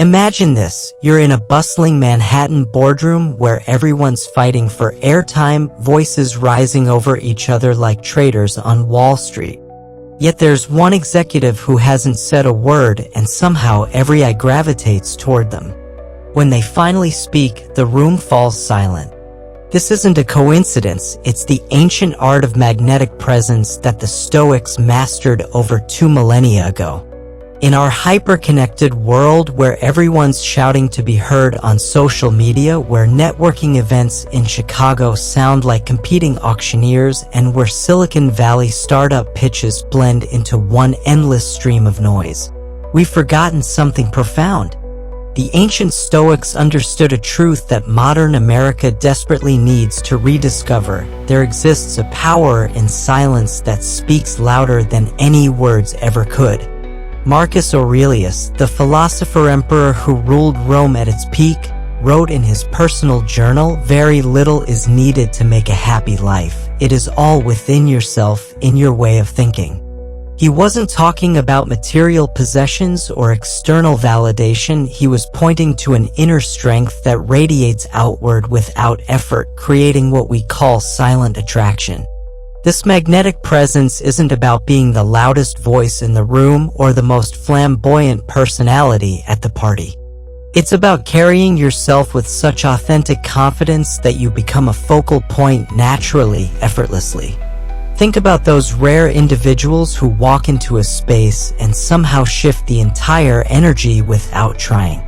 Imagine this, you're in a bustling Manhattan boardroom where everyone's fighting for airtime, voices rising over each other like traitors on Wall Street. Yet there's one executive who hasn't said a word, and somehow every eye gravitates toward them. When they finally speak, the room falls silent. This isn't a coincidence, it's the ancient art of magnetic presence that the Stoics mastered over 2 millennia ago. In our hyper-connected world where everyone's shouting to be heard on social media, where networking events in Chicago sound like competing auctioneers, and where Silicon Valley startup pitches blend into one endless stream of noise, we've forgotten something profound. The ancient Stoics understood a truth that modern America desperately needs to rediscover. There exists a power in silence that speaks louder than any words ever could. Marcus Aurelius, the philosopher-emperor who ruled Rome at its peak, wrote in his personal journal, "Very little is needed to make a happy life. It is all within yourself, in your way of thinking." He wasn't talking about material possessions or external validation. He was pointing to an inner strength that radiates outward without effort, creating what we call silent attraction. This magnetic presence isn't about being the loudest voice in the room or the most flamboyant personality at the party. It's about carrying yourself with such authentic confidence that you become a focal point naturally, effortlessly. Think about those rare individuals who walk into a space and somehow shift the entire energy without trying.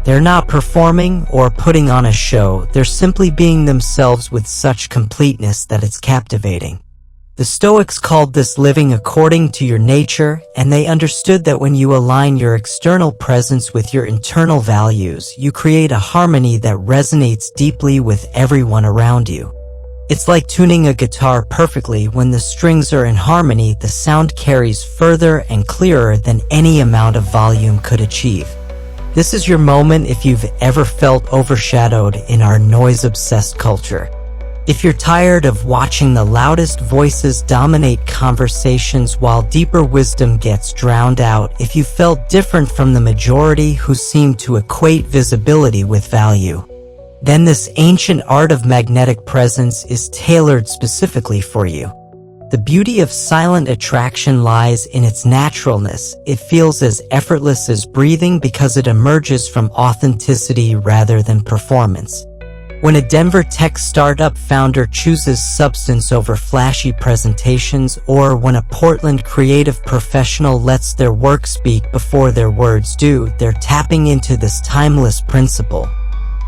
They're not performing or putting on a show, they're simply being themselves with such completeness that it's captivating. The Stoics called this living according to your nature, and they understood that when you align your external presence with your internal values, you create a harmony that resonates deeply with everyone around you. It's like tuning a guitar perfectly. When the strings are in harmony, the sound carries further and clearer than any amount of volume could achieve. This is your moment if you've ever felt overshadowed in our noise-obsessed culture. If you're tired of watching the loudest voices dominate conversations while deeper wisdom gets drowned out, if you felt different from the majority who seem to equate visibility with value, then this ancient art of magnetic presence is tailored specifically for you. The beauty of silent attraction lies in its naturalness. It feels as effortless as breathing because it emerges from authenticity rather than performance. When a Denver tech startup founder chooses substance over flashy presentations, or when a Portland creative professional lets their work speak before their words do, they're tapping into this timeless principle.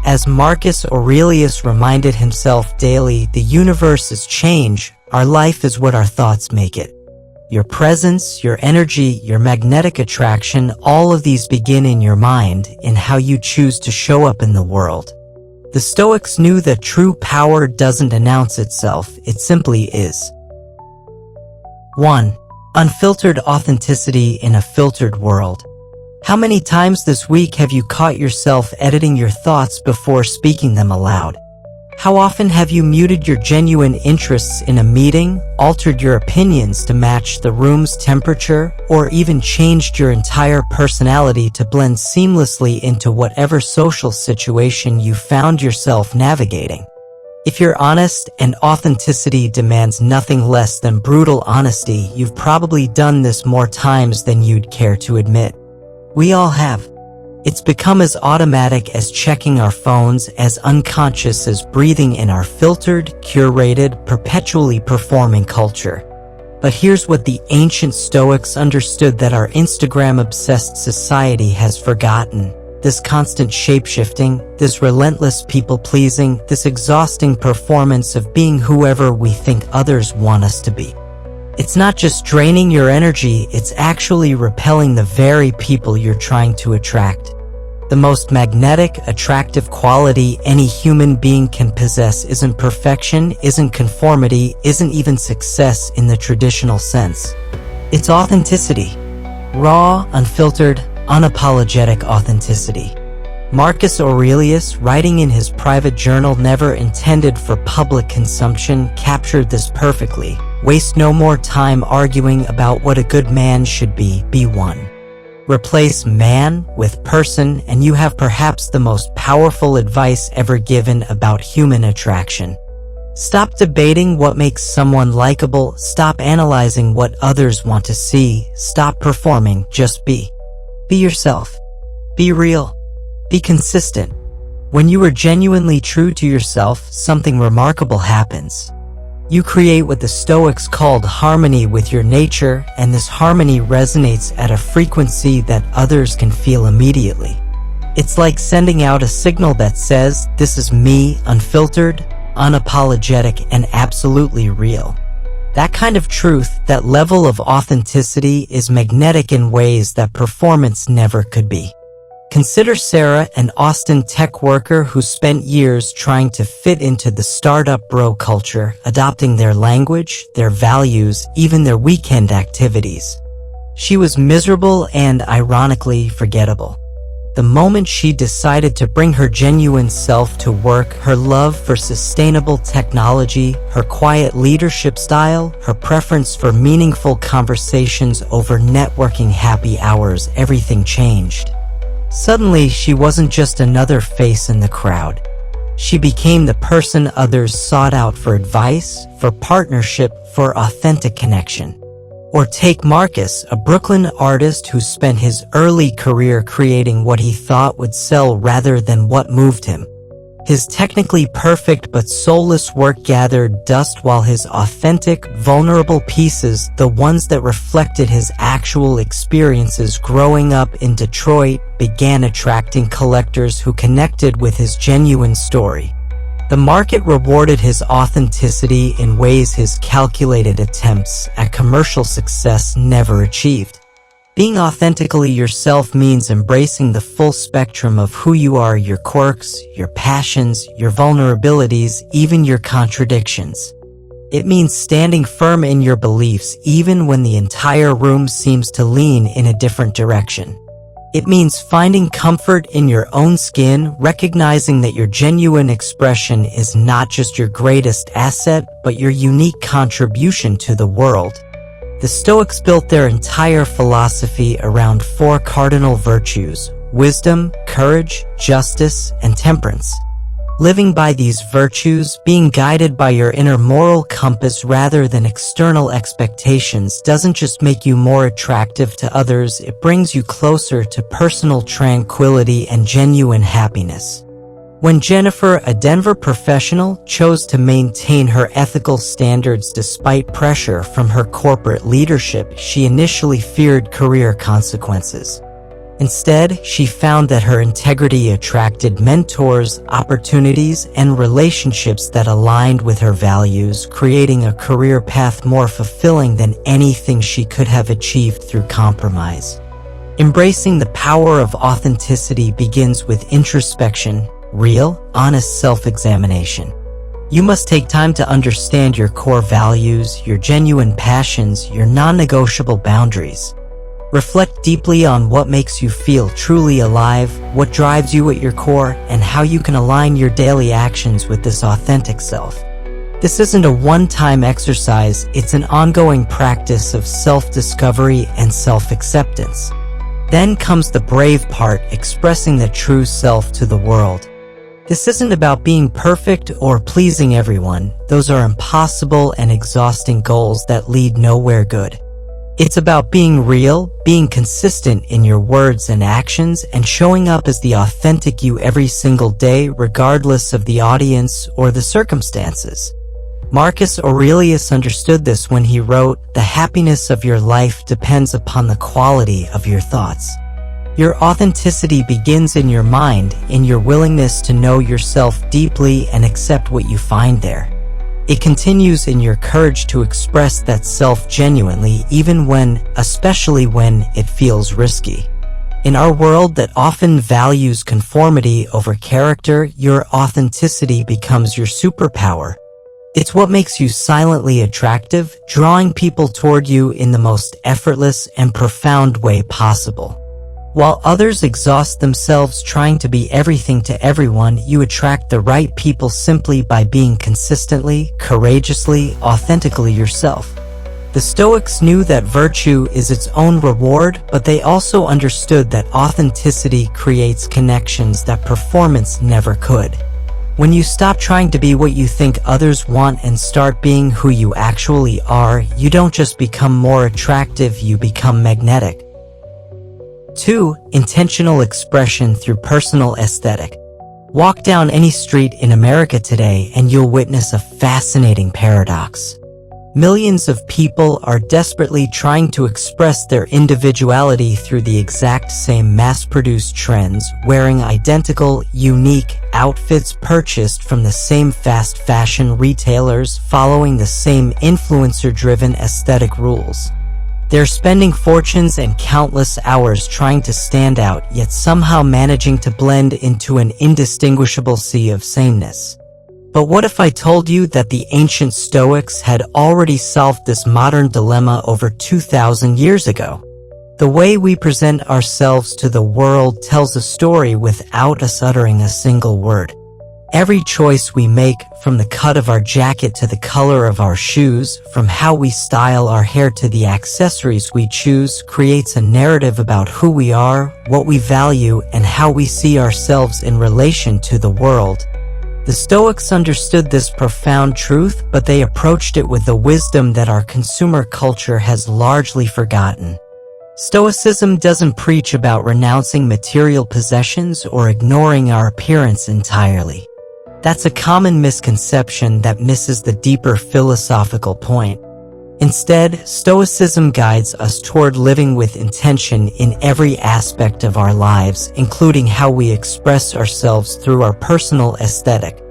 As Marcus Aurelius reminded himself daily, the universe is change, our life is what our thoughts make it. Your presence, your energy, your magnetic attraction, all of these begin in your mind, in how you choose to show up in the world. The Stoics knew that true power doesn't announce itself, it simply is. 1. Unfiltered authenticity in a filtered world. How many times this week have you caught yourself editing your thoughts before speaking them aloud? How often have you muted your genuine interests in a meeting, altered your opinions to match the room's temperature, or even changed your entire personality to blend seamlessly into whatever social situation you found yourself navigating? If you're honest, and authenticity demands nothing less than brutal honesty, you've probably done this more times than you'd care to admit. We all have. It's become as automatic as checking our phones, as unconscious as breathing in our filtered, curated, perpetually performing culture. But here's what the ancient Stoics understood that our Instagram-obsessed society has forgotten. This constant shape-shifting, this relentless people-pleasing, this exhausting performance of being whoever we think others want us to be. It's not just draining your energy, it's actually repelling the very people you're trying to attract. The most magnetic, attractive quality any human being can possess isn't perfection, isn't conformity, isn't even success in the traditional sense. It's authenticity. Raw, unfiltered, unapologetic authenticity. Marcus Aurelius, writing in his private journal never intended for public consumption, captured this perfectly. Waste no more time arguing about what a good man should be one. Replace man with person, and you have perhaps the most powerful advice ever given about human attraction. Stop debating what makes someone likable, stop analyzing what others want to see, stop performing, just be. Be yourself. Be real. Be consistent. When you are genuinely true to yourself, something remarkable happens. You create what the Stoics called harmony with your nature, and this harmony resonates at a frequency that others can feel immediately. It's like sending out a signal that says, "This is me, unfiltered, unapologetic, and absolutely real." That kind of truth, that level of authenticity, is magnetic in ways that performance never could be. Consider Sarah, an Austin tech worker who spent years trying to fit into the startup bro culture, adopting their language, their values, even their weekend activities. She was miserable and, ironically, forgettable. The moment she decided to bring her genuine self to work, her love for sustainable technology, her quiet leadership style, her preference for meaningful conversations over networking happy hours, everything changed. Suddenly, she wasn't just another face in the crowd. She became the person others sought out for advice, for partnership, for authentic connection. Or take Marcus, a Brooklyn artist who spent his early career creating what he thought would sell rather than what moved him. His technically perfect but soulless work gathered dust, while his authentic, vulnerable pieces, the ones that reflected his actual experiences growing up in Detroit, began attracting collectors who connected with his genuine story. The market rewarded his authenticity in ways his calculated attempts at commercial success never achieved. Being authentically yourself means embracing the full spectrum of who you are, your quirks, your passions, your vulnerabilities, even your contradictions. It means standing firm in your beliefs even when the entire room seems to lean in a different direction. It means finding comfort in your own skin, recognizing that your genuine expression is not just your greatest asset, but your unique contribution to the world. The Stoics built their entire philosophy around four cardinal virtues: wisdom, courage, justice, and temperance. Living by these virtues, being guided by your inner moral compass rather than external expectations, doesn't just make you more attractive to others, it brings you closer to personal tranquility and genuine happiness. When Jennifer, a Denver professional, chose to maintain her ethical standards despite pressure from her corporate leadership, she initially feared career consequences. Instead, she found that her integrity attracted mentors, opportunities, and relationships that aligned with her values, creating a career path more fulfilling than anything she could have achieved through compromise. Embracing the power of authenticity begins with introspection, real, honest self-examination. You must take time to understand your core values, your genuine passions, your non-negotiable boundaries. Reflect deeply on what makes you feel truly alive, what drives you at your core, and how you can align your daily actions with this authentic self. This isn't a one-time exercise, it's an ongoing practice of self-discovery and self-acceptance. Then comes the brave part, expressing the true self to the world. This isn't about being perfect or pleasing everyone. Those are impossible and exhausting goals that lead nowhere good. It's about being real, being consistent in your words and actions, and showing up as the authentic you every single day, regardless of the audience or the circumstances. Marcus Aurelius understood this when he wrote, "The happiness of your life depends upon the quality of your thoughts." Your authenticity begins in your mind, in your willingness to know yourself deeply and accept what you find there. It continues in your courage to express that self genuinely, even when, especially when, it feels risky. In our world that often values conformity over character, your authenticity becomes your superpower. It's what makes you silently attractive, drawing people toward you in the most effortless and profound way possible. While others exhaust themselves trying to be everything to everyone, you attract the right people simply by being consistently, courageously, authentically yourself. The Stoics knew that virtue is its own reward, but they also understood that authenticity creates connections that performance never could. When you stop trying to be what you think others want and start being who you actually are, you don't just become more attractive, you become magnetic. 2. Intentional expression through personal aesthetic. Walk down any street in America today and you'll witness a fascinating paradox. Millions of people are desperately trying to express their individuality through the exact same mass-produced trends, wearing identical, unique outfits purchased from the same fast fashion retailers, following the same influencer-driven aesthetic rules. They're spending fortunes and countless hours trying to stand out, yet somehow managing to blend into an indistinguishable sea of sameness. But what if I told you that the ancient Stoics had already solved this modern dilemma over 2,000 years ago? The way we present ourselves to the world tells a story without us uttering a single word. Every choice we make, from the cut of our jacket to the color of our shoes, from how we style our hair to the accessories we choose, creates a narrative about who we are, what we value, and how we see ourselves in relation to the world. The Stoics understood this profound truth, but they approached it with the wisdom that our consumer culture has largely forgotten. Stoicism doesn't preach about renouncing material possessions or ignoring our appearance entirely. That's a common misconception that misses the deeper philosophical point. Instead, Stoicism guides us toward living with intention in every aspect of our lives, including how we express ourselves through our personal aesthetic.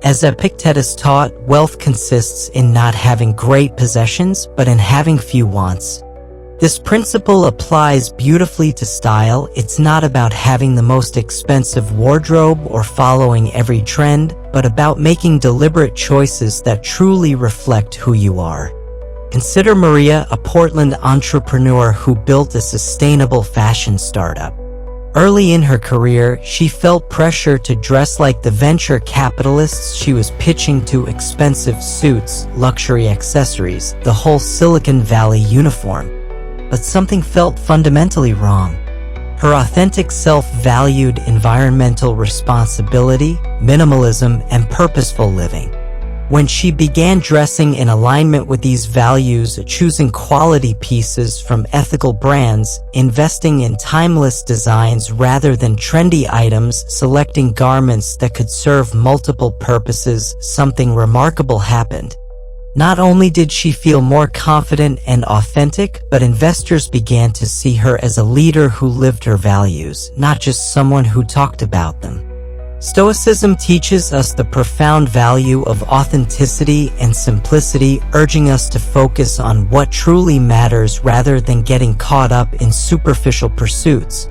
As Epictetus taught, wealth consists in not having great possessions, but in having few wants. This principle applies beautifully to style. It's not about having the most expensive wardrobe or following every trend, but about making deliberate choices that truly reflect who you are. Consider Maria, a Portland entrepreneur who built a sustainable fashion startup. Early in her career, she felt pressure to dress like the venture capitalists she was pitching to: expensive suits, luxury accessories, the whole Silicon Valley uniform. But something felt fundamentally wrong. Her authentic self valued environmental responsibility, minimalism, and purposeful living. When she began dressing in alignment with these values, choosing quality pieces from ethical brands, investing in timeless designs rather than trendy items, selecting garments that could serve multiple purposes, something remarkable happened. Not only did she feel more confident and authentic, but investors began to see her as a leader who lived her values, not just someone who talked about them. Stoicism teaches us the profound value of authenticity and simplicity, urging us to focus on what truly matters rather than getting caught up in superficial pursuits.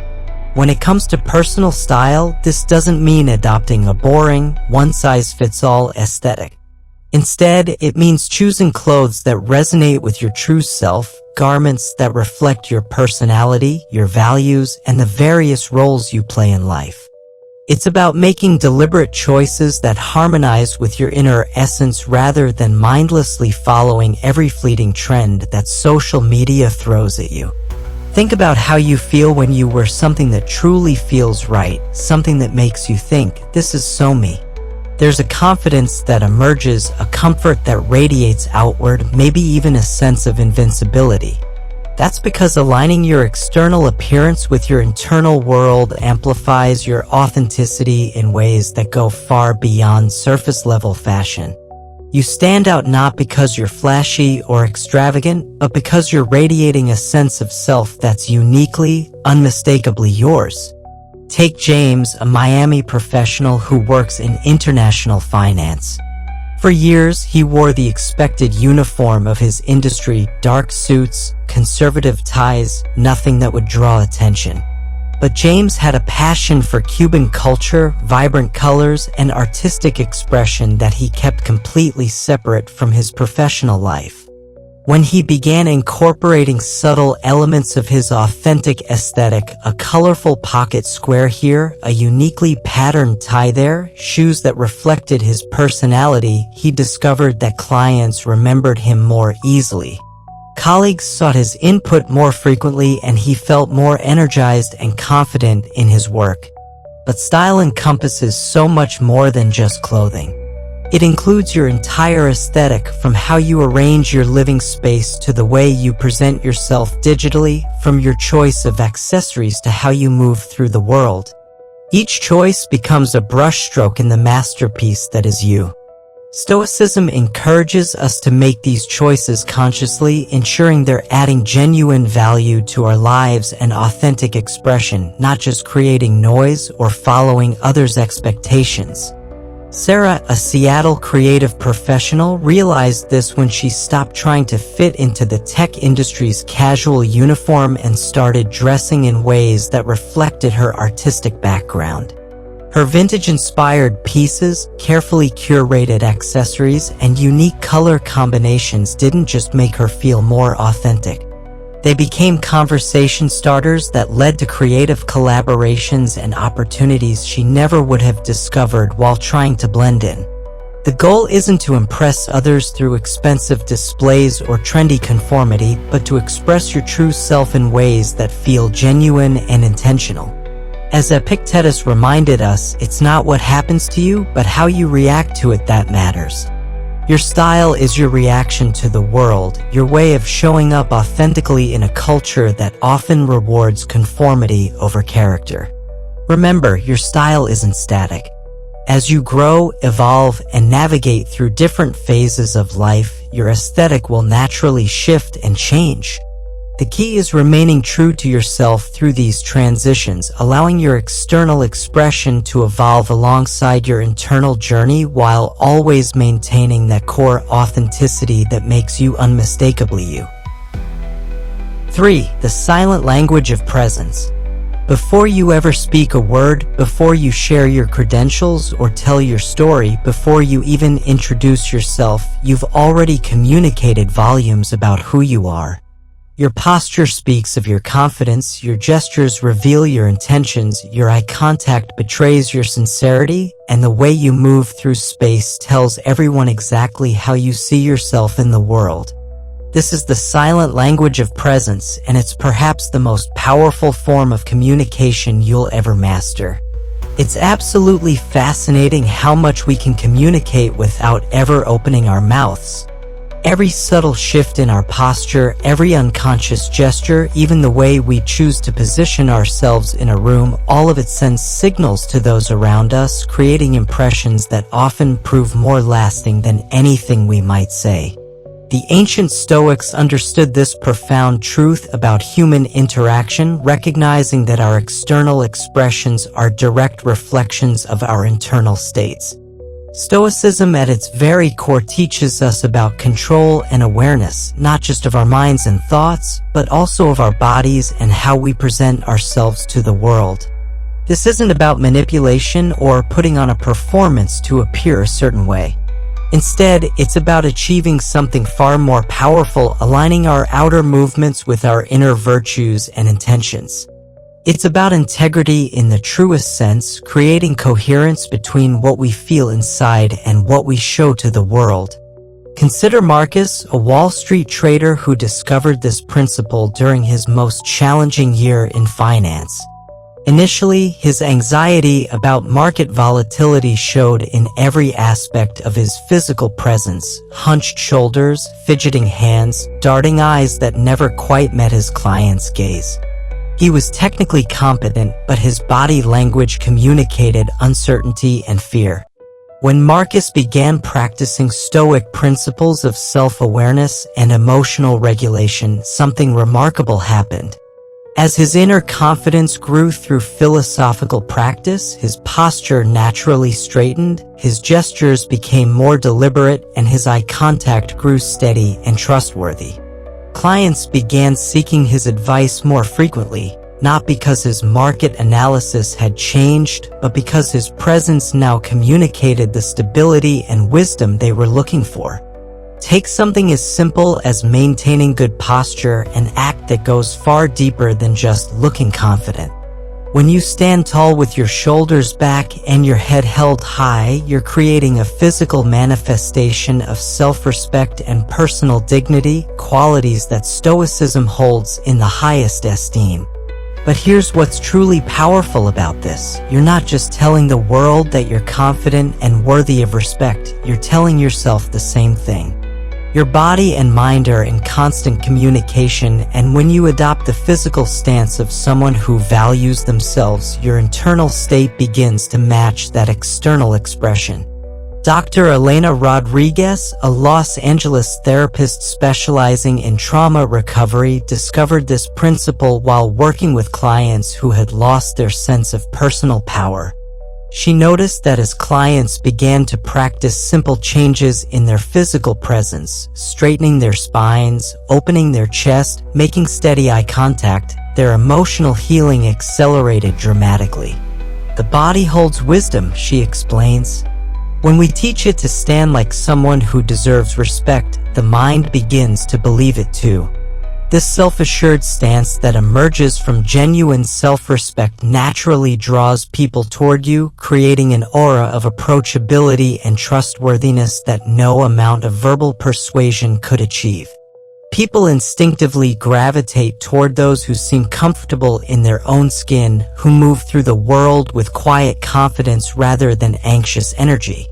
When it comes to personal style, this doesn't mean adopting a boring, one-size-fits-all aesthetic. Instead, it means choosing clothes that resonate with your true self, garments that reflect your personality, your values, and the various roles you play in life. It's about making deliberate choices that harmonize with your inner essence rather than mindlessly following every fleeting trend that social media throws at you. Think about how you feel when you wear something that truly feels right, something that makes you think, "This is so me." There's a confidence that emerges, a comfort that radiates outward, maybe even a sense of invincibility. That's because aligning your external appearance with your internal world amplifies your authenticity in ways that go far beyond surface-level fashion. You stand out not because you're flashy or extravagant, but because you're radiating a sense of self that's uniquely, unmistakably yours. Take James, a Miami professional who works in international finance. For years, he wore the expected uniform of his industry: dark suits, conservative ties, nothing that would draw attention. But James had a passion for Cuban culture, vibrant colors, and artistic expression that he kept completely separate from his professional life. When he began incorporating subtle elements of his authentic aesthetic, a colorful pocket square here, a uniquely patterned tie there, shoes that reflected his personality, he discovered that clients remembered him more easily. Colleagues sought his input more frequently and he felt more energized and confident in his work. But style encompasses so much more than just clothing. It includes your entire aesthetic, from how you arrange your living space to the way you present yourself digitally, from your choice of accessories to how you move through the world. Each choice becomes a brushstroke in the masterpiece that is you. Stoicism encourages us to make these choices consciously, ensuring they're adding genuine value to our lives and authentic expression, not just creating noise or following others' expectations. Sarah, a Seattle creative professional, realized this when she stopped trying to fit into the tech industry's casual uniform and started dressing in ways that reflected her artistic background. Her vintage-inspired pieces, carefully curated accessories, and unique color combinations didn't just make her feel more authentic. They became conversation starters that led to creative collaborations and opportunities she never would have discovered while trying to blend in. The goal isn't to impress others through expensive displays or trendy conformity, but to express your true self in ways that feel genuine and intentional. As Epictetus reminded us, it's not what happens to you, but how you react to it that matters. Your style is your reaction to the world, your way of showing up authentically in a culture that often rewards conformity over character. Remember, your style isn't static. As you grow, evolve, and navigate through different phases of life, your aesthetic will naturally shift and change. The key is remaining true to yourself through these transitions, allowing your external expression to evolve alongside your internal journey while always maintaining that core authenticity that makes you unmistakably you. 3. The silent language of presence. Before you ever speak a word, before you share your credentials or tell your story, before you even introduce yourself, you've already communicated volumes about who you are. Your posture speaks of your confidence, your gestures reveal your intentions, your eye contact betrays your sincerity, and the way you move through space tells everyone exactly how you see yourself in the world. This is the silent language of presence, and it's perhaps the most powerful form of communication you'll ever master. It's absolutely fascinating how much we can communicate without ever opening our mouths. Every subtle shift in our posture, every unconscious gesture, even the way we choose to position ourselves in a room, all of it sends signals to those around us, creating impressions that often prove more lasting than anything we might say. The ancient Stoics understood this profound truth about human interaction, recognizing that our external expressions are direct reflections of our internal states. Stoicism at its very core teaches us about control and awareness, not just of our minds and thoughts, but also of our bodies and how we present ourselves to the world. This isn't about manipulation or putting on a performance to appear a certain way. Instead, it's about achieving something far more powerful, aligning our outer movements with our inner virtues and intentions. It's about integrity in the truest sense, creating coherence between what we feel inside and what we show to the world. Consider Marcus, a Wall Street trader who discovered this principle during his most challenging year in finance. Initially, his anxiety about market volatility showed in every aspect of his physical presence: hunched shoulders, fidgeting hands, darting eyes that never quite met his client's gaze. He was technically competent, but his body language communicated uncertainty and fear. When Marcus began practicing Stoic principles of self-awareness and emotional regulation, something remarkable happened. As his inner confidence grew through philosophical practice, his posture naturally straightened, his gestures became more deliberate, and his eye contact grew steady and trustworthy. Clients began seeking his advice more frequently, not because his market analysis had changed, but because his presence now communicated the stability and wisdom they were looking for. Take something as simple as maintaining good posture, an act that goes far deeper than just looking confident. When you stand tall with your shoulders back and your head held high, you're creating a physical manifestation of self-respect and personal dignity, qualities that Stoicism holds in the highest esteem. But here's what's truly powerful about this. You're not just telling the world that you're confident and worthy of respect, you're telling yourself the same thing. Your body and mind are in constant communication, and when you adopt the physical stance of someone who values themselves, your internal state begins to match that external expression. Dr. Elena Rodriguez, a Los Angeles therapist specializing in trauma recovery, discovered this principle while working with clients who had lost their sense of personal power. She noticed that as clients began to practice simple changes in their physical presence, straightening their spines, opening their chest, making steady eye contact, their emotional healing accelerated dramatically. The body holds wisdom, she explains. When we teach it to stand like someone who deserves respect, the mind begins to believe it too. This self-assured stance that emerges from genuine self-respect naturally draws people toward you, creating an aura of approachability and trustworthiness that no amount of verbal persuasion could achieve. People instinctively gravitate toward those who seem comfortable in their own skin, who move through the world with quiet confidence rather than anxious energy.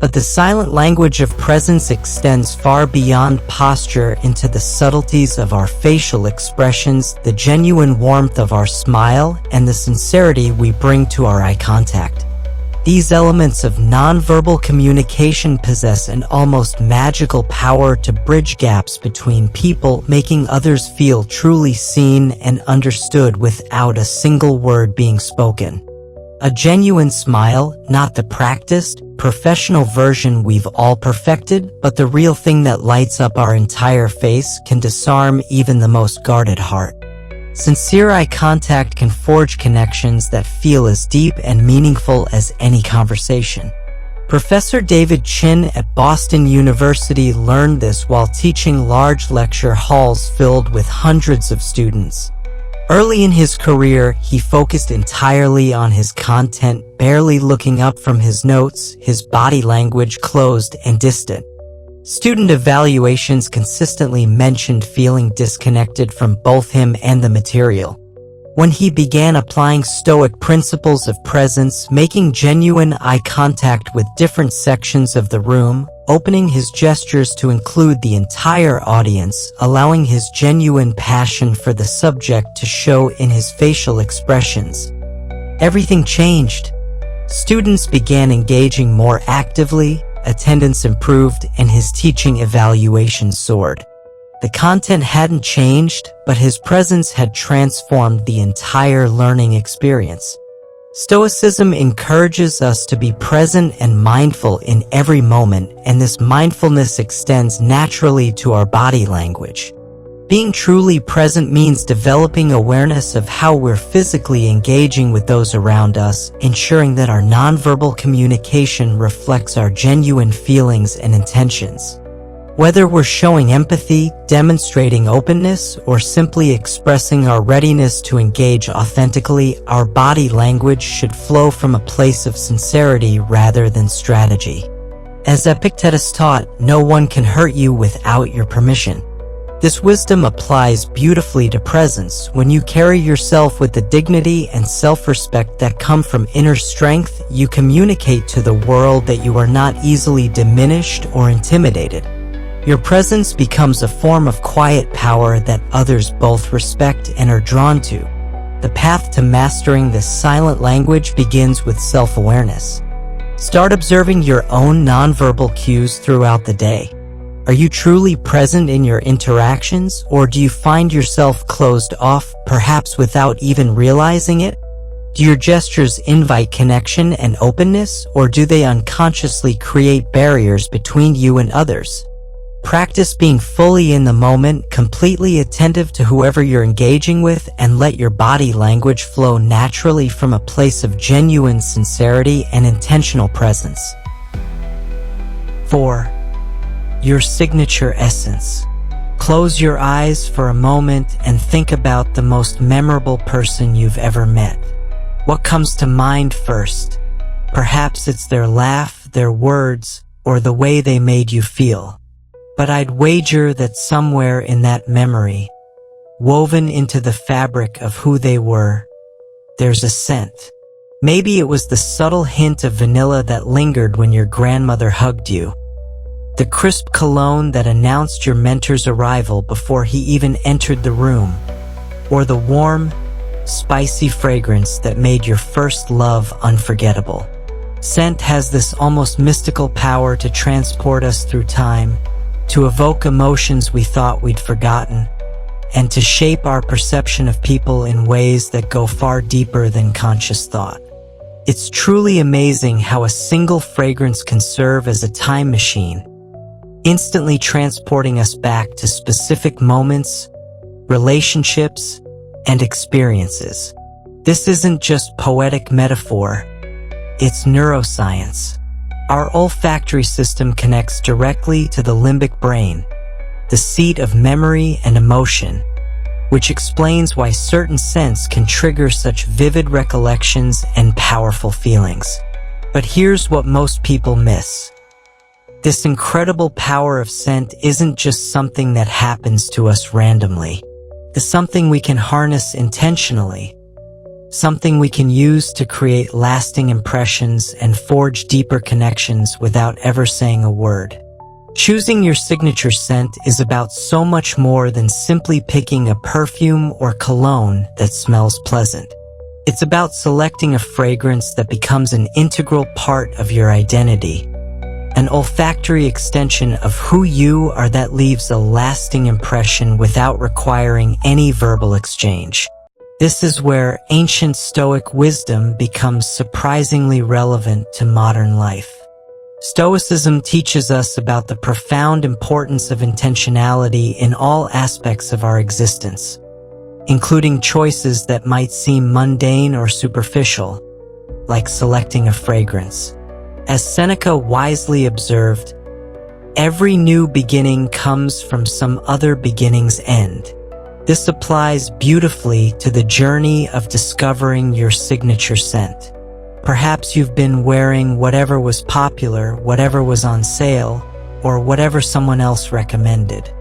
But the silent language of presence extends far beyond posture into the subtleties of our facial expressions, the genuine warmth of our smile, and the sincerity we bring to our eye contact. These elements of nonverbal communication possess an almost magical power to bridge gaps between people, making others feel truly seen and understood without a single word being spoken. A genuine smile, not the practiced, professional version we've all perfected, but the real thing that lights up our entire face, can disarm even the most guarded heart. Sincere eye contact can forge connections that feel as deep and meaningful as any conversation. Professor David Chin at Boston University learned this while teaching large lecture halls filled with hundreds of students. Early in his career, he focused entirely on his content, barely looking up from his notes, his body language closed and distant. Student evaluations consistently mentioned feeling disconnected from both him and the material. When he began applying Stoic principles of presence, making genuine eye contact with different sections of the room, opening his gestures to include the entire audience, allowing his genuine passion for the subject to show in his facial expressions, everything changed. Students began engaging more actively, attendance improved, and his teaching evaluations soared. The content hadn't changed, but his presence had transformed the entire learning experience. Stoicism encourages us to be present and mindful in every moment, and this mindfulness extends naturally to our body language. Being truly present means developing awareness of how we're physically engaging with those around us, ensuring that our nonverbal communication reflects our genuine feelings and intentions. Whether we're showing empathy, demonstrating openness, or simply expressing our readiness to engage authentically, our body language should flow from a place of sincerity rather than strategy. As Epictetus taught, no one can hurt you without your permission. This wisdom applies beautifully to presence. When you carry yourself with the dignity and self-respect that come from inner strength, you communicate to the world that you are not easily diminished or intimidated. Your presence becomes a form of quiet power that others both respect and are drawn to. The path to mastering this silent language begins with self-awareness. Start observing your own nonverbal cues throughout the day. Are you truly present in your interactions, or do you find yourself closed off, perhaps without even realizing it? Do your gestures invite connection and openness, or do they unconsciously create barriers between you and others? Practice being fully in the moment, completely attentive to whoever you're engaging with, and let your body language flow naturally from a place of genuine sincerity and intentional presence. 4. Your signature essence. Close your eyes for a moment and think about the most memorable person you've ever met. What comes to mind first? Perhaps it's their laugh, their words, or the way they made you feel. But I'd wager that somewhere in that memory, woven into the fabric of who they were, there's a scent. Maybe it was the subtle hint of vanilla that lingered when your grandmother hugged you, the crisp cologne that announced your mentor's arrival before he even entered the room, or the warm, spicy fragrance that made your first love unforgettable. Scent has this almost mystical power to transport us through time, to evoke emotions we thought we'd forgotten, and to shape our perception of people in ways that go far deeper than conscious thought. It's truly amazing how a single fragrance can serve as a time machine, instantly transporting us back to specific moments, relationships, and experiences. This isn't just poetic metaphor, it's neuroscience. Our olfactory system connects directly to the limbic brain, the seat of memory and emotion, which explains why certain scents can trigger such vivid recollections and powerful feelings. But here's what most people miss. This incredible power of scent isn't just something that happens to us randomly. It's something we can harness intentionally, something we can use to create lasting impressions and forge deeper connections without ever saying a word. Choosing your signature scent is about so much more than simply picking a perfume or cologne that smells pleasant. It's about selecting a fragrance that becomes an integral part of your identity, an olfactory extension of who you are that leaves a lasting impression without requiring any verbal exchange. This is where ancient Stoic wisdom becomes surprisingly relevant to modern life. Stoicism teaches us about the profound importance of intentionality in all aspects of our existence, including choices that might seem mundane or superficial, like selecting a fragrance. As Seneca wisely observed, every new beginning comes from some other beginning's end. This applies beautifully to the journey of discovering your signature scent. Perhaps you've been wearing whatever was popular, whatever was on sale, or whatever someone else recommended.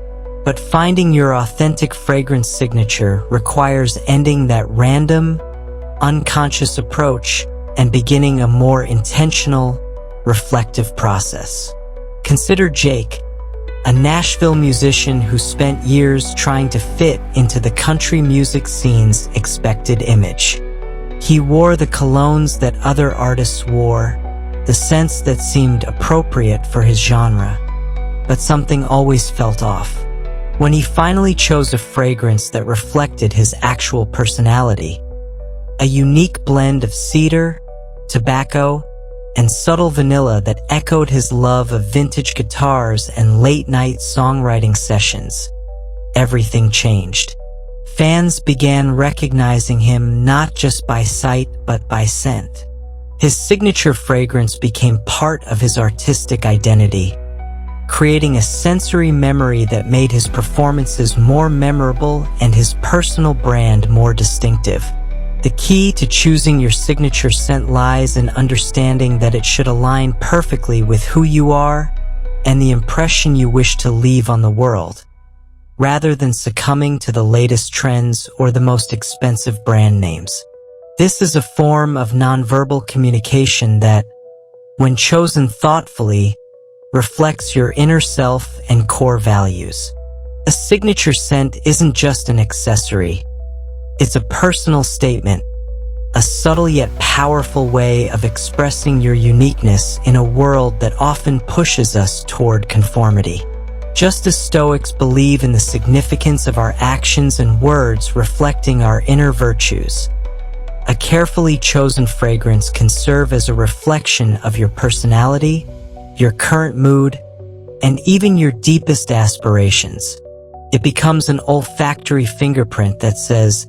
But finding your authentic fragrance signature requires ending that random, unconscious approach and beginning a more intentional, reflective process. Consider Jake, a Nashville musician who spent years trying to fit into the country music scene's expected image. He wore the colognes that other artists wore, the scents that seemed appropriate for his genre, but something always felt off. When he finally chose a fragrance that reflected his actual personality, a unique blend of cedar, tobacco, and subtle vanilla that echoed his love of vintage guitars and late-night songwriting sessions, everything changed. Fans began recognizing him not just by sight but by scent. His signature fragrance became part of his artistic identity, creating a sensory memory that made his performances more memorable and his personal brand more distinctive. The key to choosing your signature scent lies in understanding that it should align perfectly with who you are and the impression you wish to leave on the world, rather than succumbing to the latest trends or the most expensive brand names. This is a form of nonverbal communication that, when chosen thoughtfully, reflects your inner self and core values. A signature scent isn't just an accessory. It's a personal statement, a subtle yet powerful way of expressing your uniqueness in a world that often pushes us toward conformity. Just as Stoics believe in the significance of our actions and words reflecting our inner virtues, a carefully chosen fragrance can serve as a reflection of your personality, your current mood, and even your deepest aspirations. It becomes an olfactory fingerprint that says,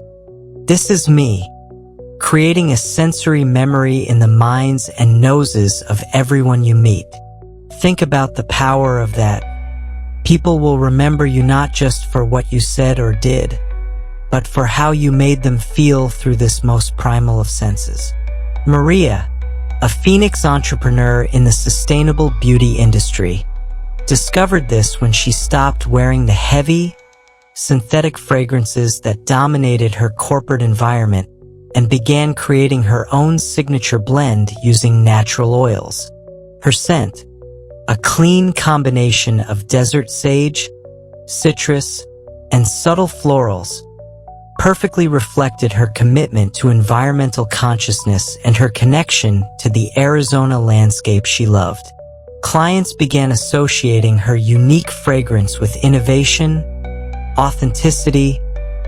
"This is me," creating a sensory memory in the minds and noses of everyone you meet. Think about the power of that. People will remember you not just for what you said or did, but for how you made them feel through this most primal of senses. Maria, a Phoenix entrepreneur in the sustainable beauty industry, discovered this when she stopped wearing the heavy, synthetic fragrances that dominated her corporate environment and began creating her own signature blend using natural oils. Her scent, a clean combination of desert sage, citrus, and subtle florals, perfectly reflected her commitment to environmental consciousness and her connection to the Arizona landscape she loved. Clients began associating her unique fragrance with innovation, authenticity,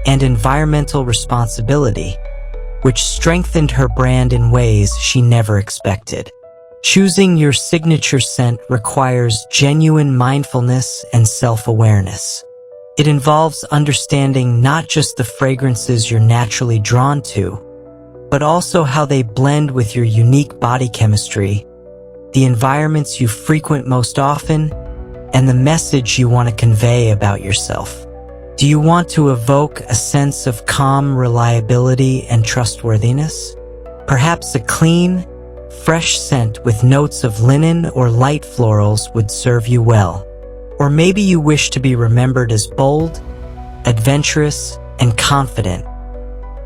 and environmental responsibility, which strengthened her brand in ways she never expected. Choosing your signature scent requires genuine mindfulness and self-awareness. It involves understanding not just the fragrances you're naturally drawn to, but also how they blend with your unique body chemistry, the environments you frequent most often, and the message you want to convey about yourself. Do you want to evoke a sense of calm reliability and trustworthiness? Perhaps a clean, fresh scent with notes of linen or light florals would serve you well. Or maybe you wish to be remembered as bold, adventurous, and confident.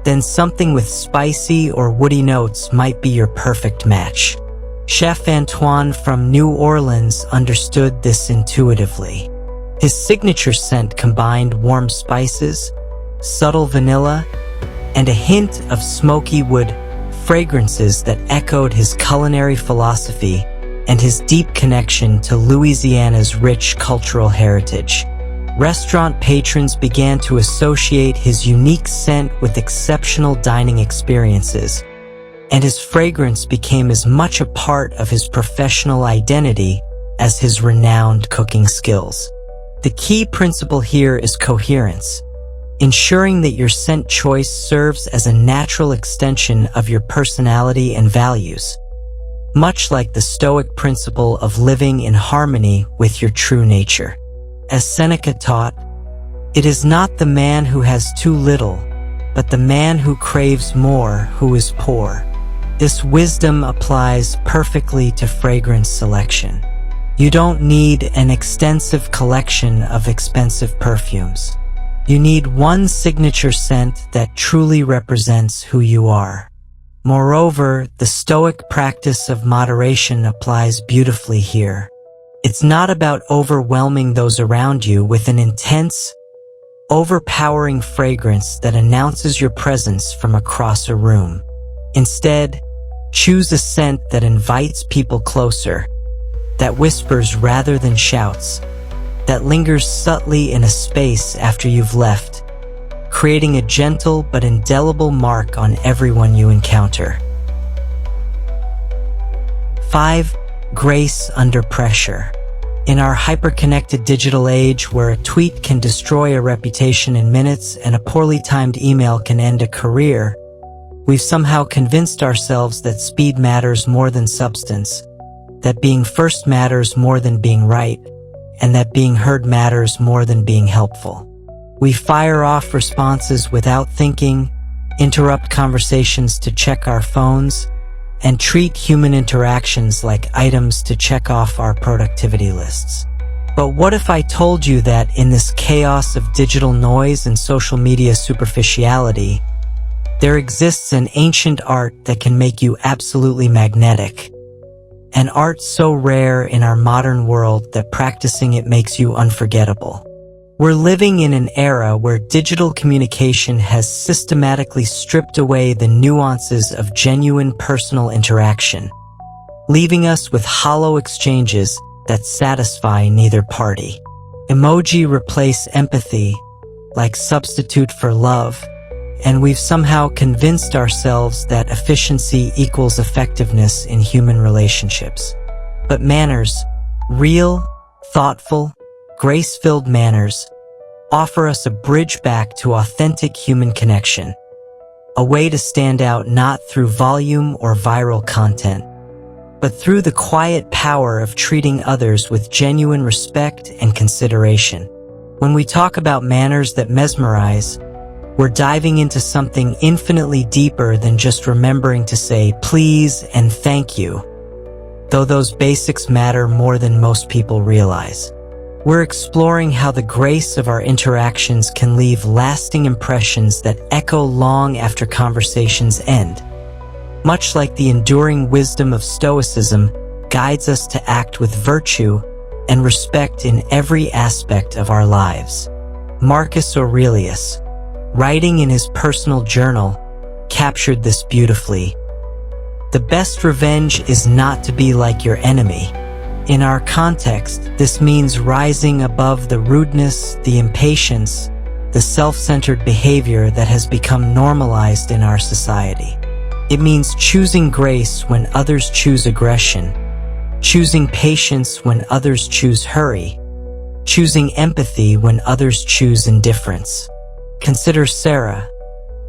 Then something with spicy or woody notes might be your perfect match. Chef Antoine from New Orleans understood this intuitively. His signature scent combined warm spices, subtle vanilla, and a hint of smoky wood, fragrances that echoed his culinary philosophy and his deep connection to Louisiana's rich cultural heritage. Restaurant patrons began to associate his unique scent with exceptional dining experiences, and his fragrance became as much a part of his professional identity as his renowned cooking skills. The key principle here is coherence, ensuring that your scent choice serves as a natural extension of your personality and values, much like the Stoic principle of living in harmony with your true nature. As Seneca taught, it is not the man who has too little, but the man who craves more who is poor. This wisdom applies perfectly to fragrance selection. You don't need an extensive collection of expensive perfumes. You need one signature scent that truly represents who you are. Moreover, the Stoic practice of moderation applies beautifully here. It's not about overwhelming those around you with an intense, overpowering fragrance that announces your presence from across a room. Instead, choose a scent that invites people closer, that whispers rather than shouts, that lingers subtly in a space after you've left, creating a gentle but indelible mark on everyone you encounter. 5. Grace under pressure. In our hyper-connected digital age where a tweet can destroy a reputation in minutes and a poorly timed email can end a career, we've somehow convinced ourselves that speed matters more than substance, that being first matters more than being right, and that being heard matters more than being helpful. We fire off responses without thinking, interrupt conversations to check our phones, and treat human interactions like items to check off our productivity lists. But what if I told you that in this chaos of digital noise and social media superficiality, there exists an ancient art that can make you absolutely magnetic? An art so rare in our modern world that practicing it makes you unforgettable. We're living in an era where digital communication has systematically stripped away the nuances of genuine personal interaction, leaving us with hollow exchanges that satisfy neither party. Emoji replace empathy, like substitute for love, and we've somehow convinced ourselves that efficiency equals effectiveness in human relationships. But manners, real, thoughtful, grace-filled manners, offer us a bridge back to authentic human connection, a way to stand out not through volume or viral content, but through the quiet power of treating others with genuine respect and consideration. When we talk about manners that mesmerize, we're diving into something infinitely deeper than just remembering to say please and thank you, though those basics matter more than most people realize. We're exploring how the grace of our interactions can leave lasting impressions that echo long after conversations end. Much like the enduring wisdom of Stoicism guides us to act with virtue and respect in every aspect of our lives. Marcus Aurelius, writing in his personal journal, captured this beautifully. The best revenge is not to be like your enemy. In our context, this means rising above the rudeness, the impatience, the self-centered behavior that has become normalized in our society. It means choosing grace when others choose aggression, choosing patience when others choose hurry, choosing empathy when others choose indifference. Consider Sarah,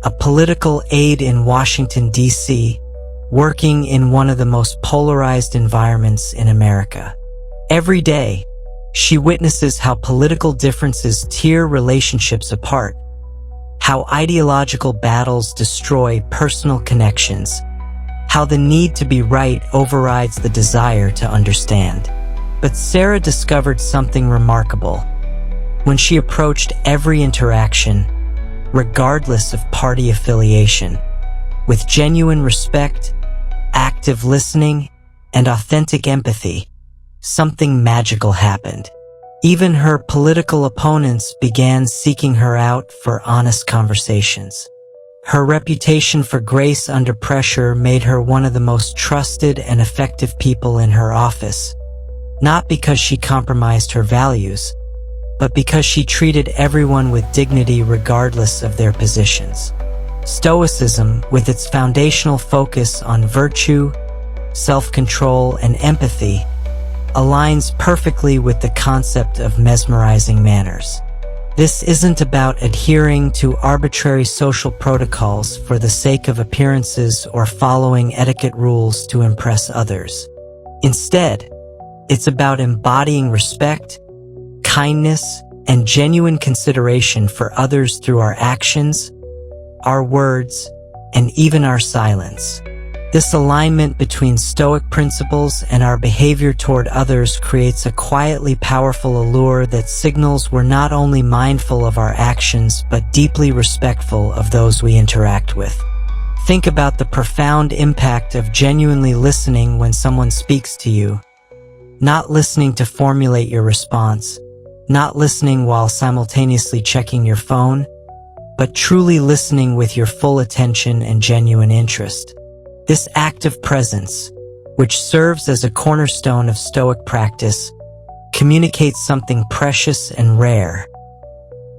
a political aide in Washington, D.C., working in one of the most polarized environments in America. Every day, she witnesses how political differences tear relationships apart, how ideological battles destroy personal connections, how the need to be right overrides the desire to understand. But Sarah discovered something remarkable. When she approached every interaction, regardless of party affiliation, with genuine respect, active listening, and authentic empathy, something magical happened. Even her political opponents began seeking her out for honest conversations. Her reputation for grace under pressure made her one of the most trusted and effective people in her office, not because she compromised her values, but because she treated everyone with dignity regardless of their positions. Stoicism, with its foundational focus on virtue, self-control, and empathy, aligns perfectly with the concept of mesmerizing manners. This isn't about adhering to arbitrary social protocols for the sake of appearances or following etiquette rules to impress others. Instead, it's about embodying respect, kindness, and genuine consideration for others through our actions, our words, and even our silence. This alignment between Stoic principles and our behavior toward others creates a quietly powerful allure that signals we're not only mindful of our actions but deeply respectful of those we interact with. Think about the profound impact of genuinely listening when someone speaks to you. Not listening to formulate your response, not listening while simultaneously checking your phone, but truly listening with your full attention and genuine interest. This active presence, which serves as a cornerstone of Stoic practice, communicates something precious and rare,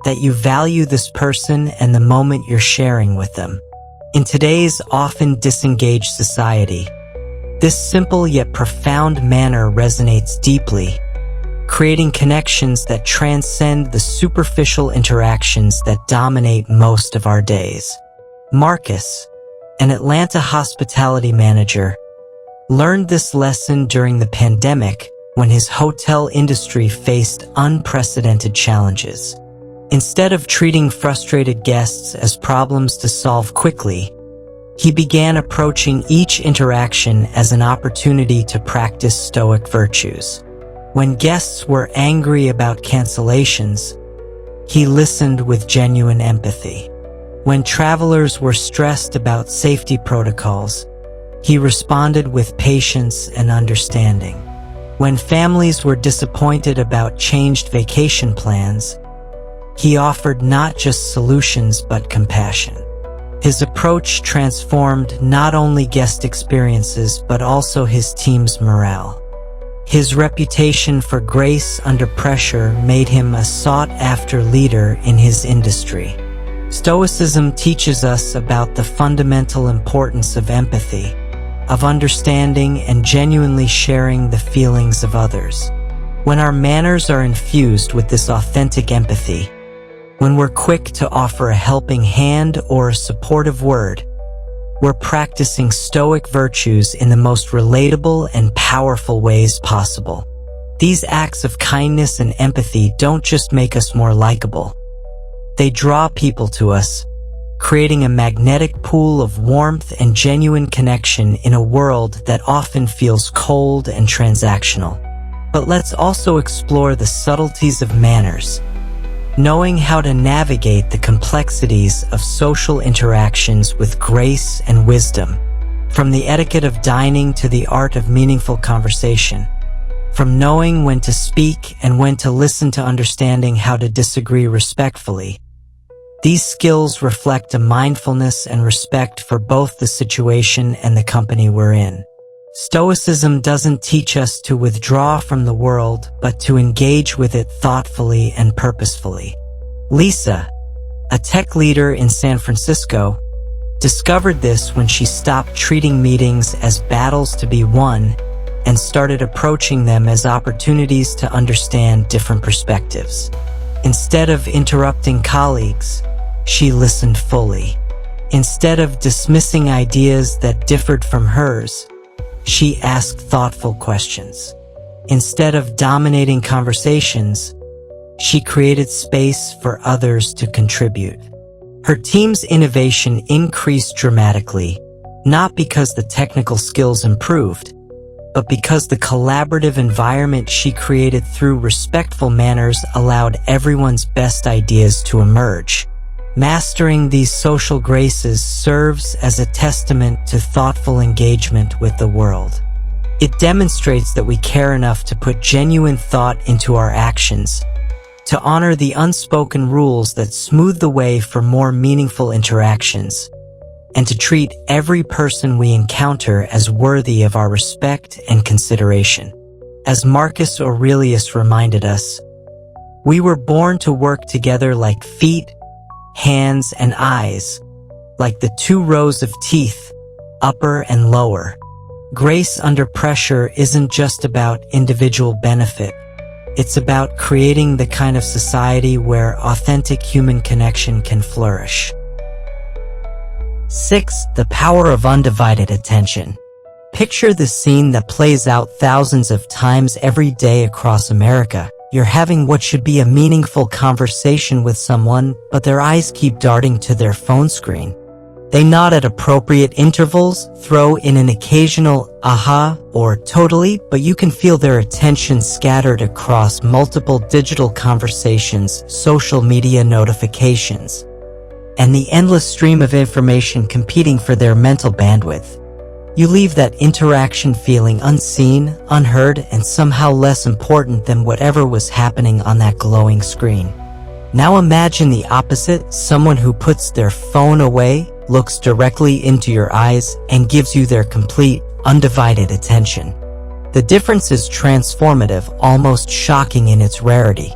that you value this person and the moment you're sharing with them. In today's often disengaged society, this simple yet profound manner resonates deeply, creating connections that transcend the superficial interactions that dominate most of our days. Marcus, an Atlanta hospitality manager, learned this lesson during the pandemic when his hotel industry faced unprecedented challenges. Instead of treating frustrated guests as problems to solve quickly, he began approaching each interaction as an opportunity to practice Stoic virtues. When guests were angry about cancellations, he listened with genuine empathy. When travelers were stressed about safety protocols, he responded with patience and understanding. When families were disappointed about changed vacation plans, he offered not just solutions but compassion. His approach transformed not only guest experiences but also his team's morale. His reputation for grace under pressure made him a sought-after leader in his industry. Stoicism teaches us about the fundamental importance of empathy, of understanding and genuinely sharing the feelings of others. When our manners are infused with this authentic empathy, when we're quick to offer a helping hand or a supportive word, we're practicing Stoic virtues in the most relatable and powerful ways possible. These acts of kindness and empathy don't just make us more likable. They draw people to us, creating a magnetic pool of warmth and genuine connection in a world that often feels cold and transactional. But let's also explore the subtleties of manners, knowing how to navigate the complexities of social interactions with grace and wisdom, from the etiquette of dining to the art of meaningful conversation, from knowing when to speak and when to listen to understanding how to disagree respectfully. These skills reflect a mindfulness and respect for both the situation and the company we're in. Stoicism doesn't teach us to withdraw from the world, but to engage with it thoughtfully and purposefully. Lisa, a tech leader in San Francisco, discovered this when she stopped treating meetings as battles to be won and started approaching them as opportunities to understand different perspectives. Instead of interrupting colleagues, she listened fully. Instead of dismissing ideas that differed from hers, she asked thoughtful questions. Instead of dominating conversations, she created space for others to contribute. Her team's innovation increased dramatically, not because the technical skills improved, but because the collaborative environment she created through respectful manners allowed everyone's best ideas to emerge. Mastering these social graces serves as a testament to thoughtful engagement with the world. It demonstrates that we care enough to put genuine thought into our actions, to honor the unspoken rules that smooth the way for more meaningful interactions, and to treat every person we encounter as worthy of our respect and consideration. As Marcus Aurelius reminded us, we were born to work together like feet, hands, and eyes, like the two rows of teeth, upper and lower. Grace under pressure isn't just about individual benefit. It's about creating the kind of society where authentic human connection can flourish. 6. The power of undivided attention. Picture the scene that plays out thousands of times every day across America. You're having what should be a meaningful conversation with someone, but their eyes keep darting to their phone screen. They nod at appropriate intervals, throw in an occasional aha or totally, but you can feel their attention scattered across multiple digital conversations, social media notifications, and the endless stream of information competing for their mental bandwidth. You leave that interaction feeling unseen, unheard, and somehow less important than whatever was happening on that glowing screen. Now imagine the opposite, someone who puts their phone away, looks directly into your eyes, and gives you their complete, undivided attention. The difference is transformative, almost shocking in its rarity.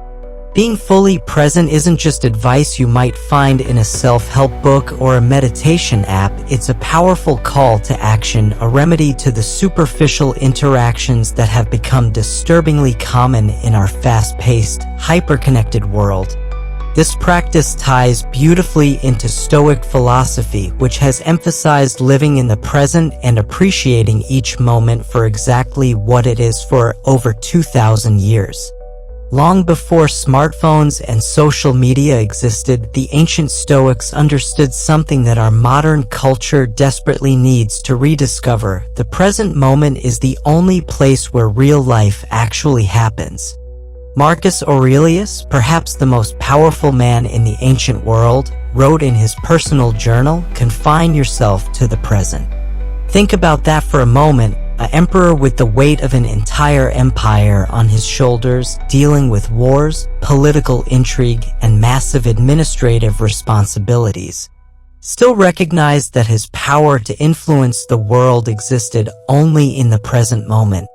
Being fully present isn't just advice you might find in a self-help book or a meditation app. It's a powerful call to action, a remedy to the superficial interactions that have become disturbingly common in our fast-paced, hyper-connected world. This practice ties beautifully into Stoic philosophy, which has emphasized living in the present and appreciating each moment for exactly what it is for over 2,000 years. Long before smartphones and social media existed, the ancient Stoics understood something that our modern culture desperately needs to rediscover. The present moment is the only place where real life actually happens. Marcus Aurelius, perhaps the most powerful man in the ancient world, wrote in his personal journal, "Confine yourself to the present." Think about that for a moment. An emperor with the weight of an entire empire on his shoulders, dealing with wars, political intrigue, and massive administrative responsibilities, still recognized that his power to influence the world existed only in the present moment.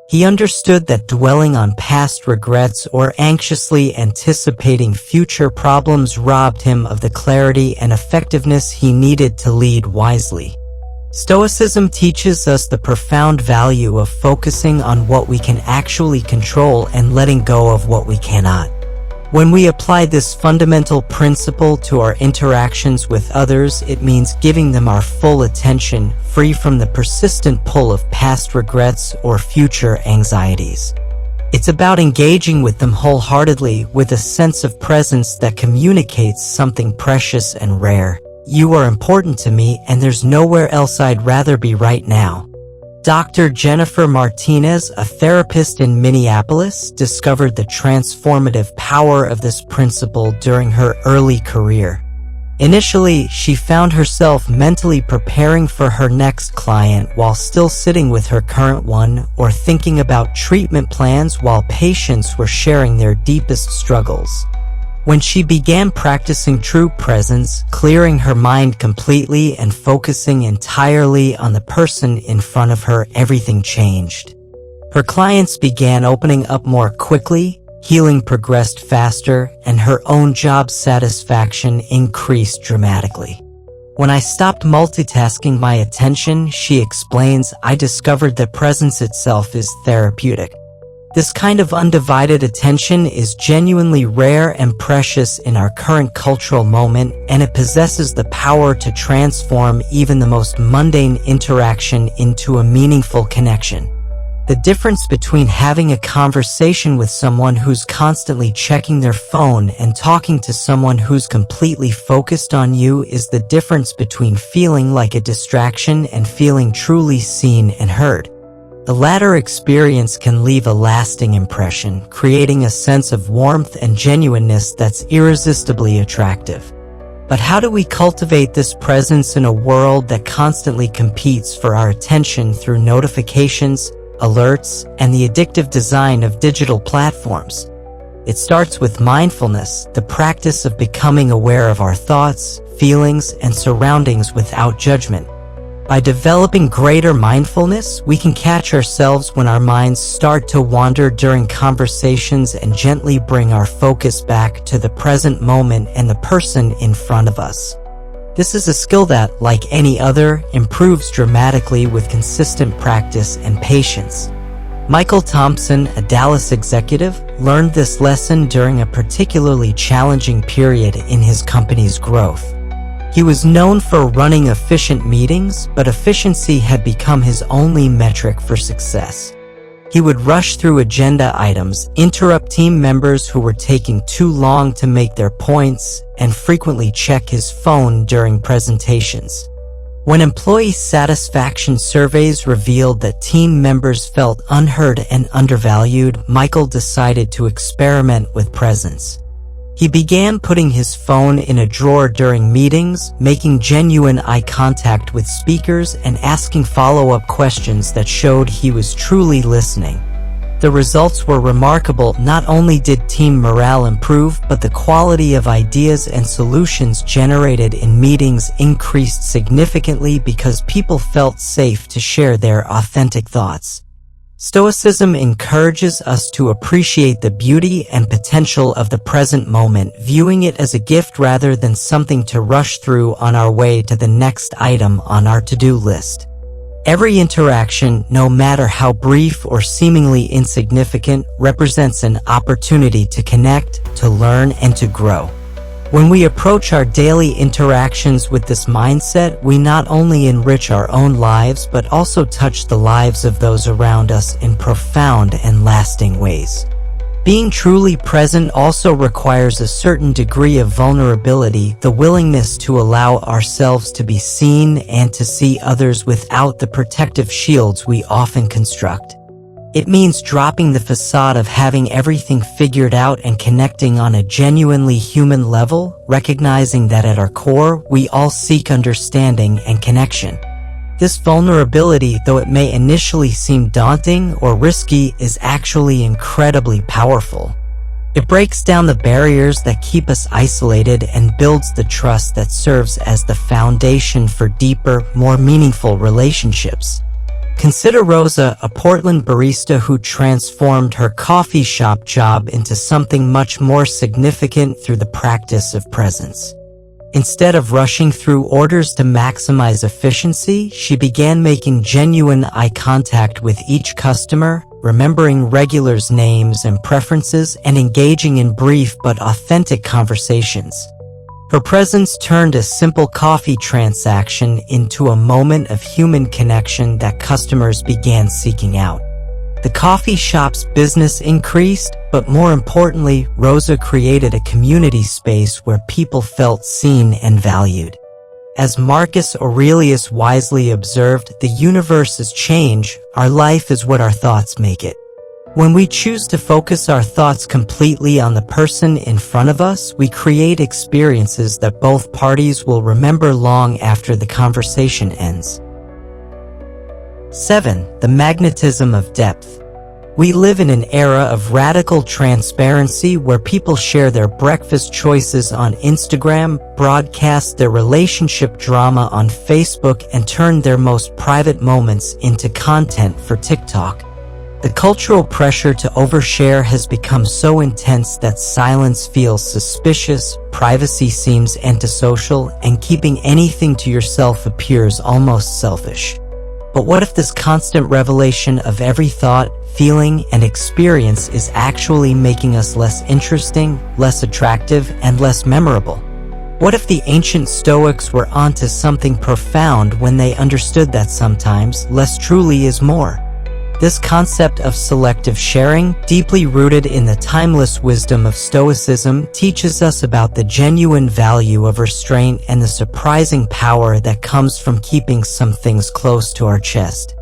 He understood that dwelling on past regrets or anxiously anticipating future problems robbed him of the clarity and effectiveness he needed to lead wisely. Stoicism teaches us the profound value of focusing on what we can actually control and letting go of what we cannot. When we apply this fundamental principle to our interactions with others, it means giving them our full attention, free from the persistent pull of past regrets or future anxieties. It's about engaging with them wholeheartedly, with a sense of presence that communicates something precious and rare. "You are important to me, and there's nowhere else I'd rather be right now." Dr. Jennifer Martinez, a therapist in Minneapolis, discovered the transformative power of this principle during her early career. Initially, she found herself mentally preparing for her next client while still sitting with her current one, or thinking about treatment plans while patients were sharing their deepest struggles. When she began practicing true presence, clearing her mind completely and focusing entirely on the person in front of her, everything changed. Her clients began opening up more quickly, healing progressed faster, and her own job satisfaction increased dramatically. "When I stopped multitasking my attention," she explains, "I discovered that presence itself is therapeutic." This kind of undivided attention is genuinely rare and precious in our current cultural moment, and it possesses the power to transform even the most mundane interaction into a meaningful connection. The difference between having a conversation with someone who's constantly checking their phone and talking to someone who's completely focused on you is the difference between feeling like a distraction and feeling truly seen and heard. The latter experience can leave a lasting impression, creating a sense of warmth and genuineness that's irresistibly attractive. But how do we cultivate this presence in a world that constantly competes for our attention through notifications, alerts, and the addictive design of digital platforms? It starts with mindfulness, the practice of becoming aware of our thoughts, feelings, and surroundings without judgment. By developing greater mindfulness, we can catch ourselves when our minds start to wander during conversations and gently bring our focus back to the present moment and the person in front of us. This is a skill that, like any other, improves dramatically with consistent practice and patience. Michael Thompson, a Dallas executive, learned this lesson during a particularly challenging period in his company's growth. He was known for running efficient meetings, but efficiency had become his only metric for success. He would rush through agenda items, interrupt team members who were taking too long to make their points, and frequently check his phone during presentations. When employee satisfaction surveys revealed that team members felt unheard and undervalued, Michael decided to experiment with presence. He began putting his phone in a drawer during meetings, making genuine eye contact with speakers, and asking follow-up questions that showed he was truly listening. The results were remarkable. Not only did team morale improve, but the quality of ideas and solutions generated in meetings increased significantly because people felt safe to share their authentic thoughts. Stoicism encourages us to appreciate the beauty and potential of the present moment, viewing it as a gift rather than something to rush through on our way to the next item on our to-do list. Every interaction, no matter how brief or seemingly insignificant, represents an opportunity to connect, to learn, and to grow. When we approach our daily interactions with this mindset, we not only enrich our own lives but also touch the lives of those around us in profound and lasting ways. Being truly present also requires a certain degree of vulnerability, the willingness to allow ourselves to be seen and to see others without the protective shields we often construct. It means dropping the facade of having everything figured out and connecting on a genuinely human level, recognizing that at our core, we all seek understanding and connection. This vulnerability, though it may initially seem daunting or risky, is actually incredibly powerful. It breaks down the barriers that keep us isolated and builds the trust that serves as the foundation for deeper, more meaningful relationships. Consider Rosa, a Portland barista who transformed her coffee shop job into something much more significant through the practice of presence. Instead of rushing through orders to maximize efficiency, she began making genuine eye contact with each customer, remembering regulars' names and preferences, and engaging in brief but authentic conversations. Her presence turned a simple coffee transaction into a moment of human connection that customers began seeking out. The coffee shop's business increased, but more importantly, Rosa created a community space where people felt seen and valued. As Marcus Aurelius wisely observed, the universe is change, our life is what our thoughts make it. When we choose to focus our thoughts completely on the person in front of us, we create experiences that both parties will remember long after the conversation ends. 7. The magnetism of depth. We live in an era of radical transparency where people share their breakfast choices on Instagram, broadcast their relationship drama on Facebook, and turn their most private moments into content for TikTok. The cultural pressure to overshare has become so intense that silence feels suspicious, privacy seems antisocial, and keeping anything to yourself appears almost selfish. But what if this constant revelation of every thought, feeling, and experience is actually making us less interesting, less attractive, and less memorable? What if the ancient Stoics were onto something profound when they understood that sometimes less truly is more? This concept of selective sharing, deeply rooted in the timeless wisdom of Stoicism, teaches us about the genuine value of restraint and the surprising power that comes from keeping some things close to our chest.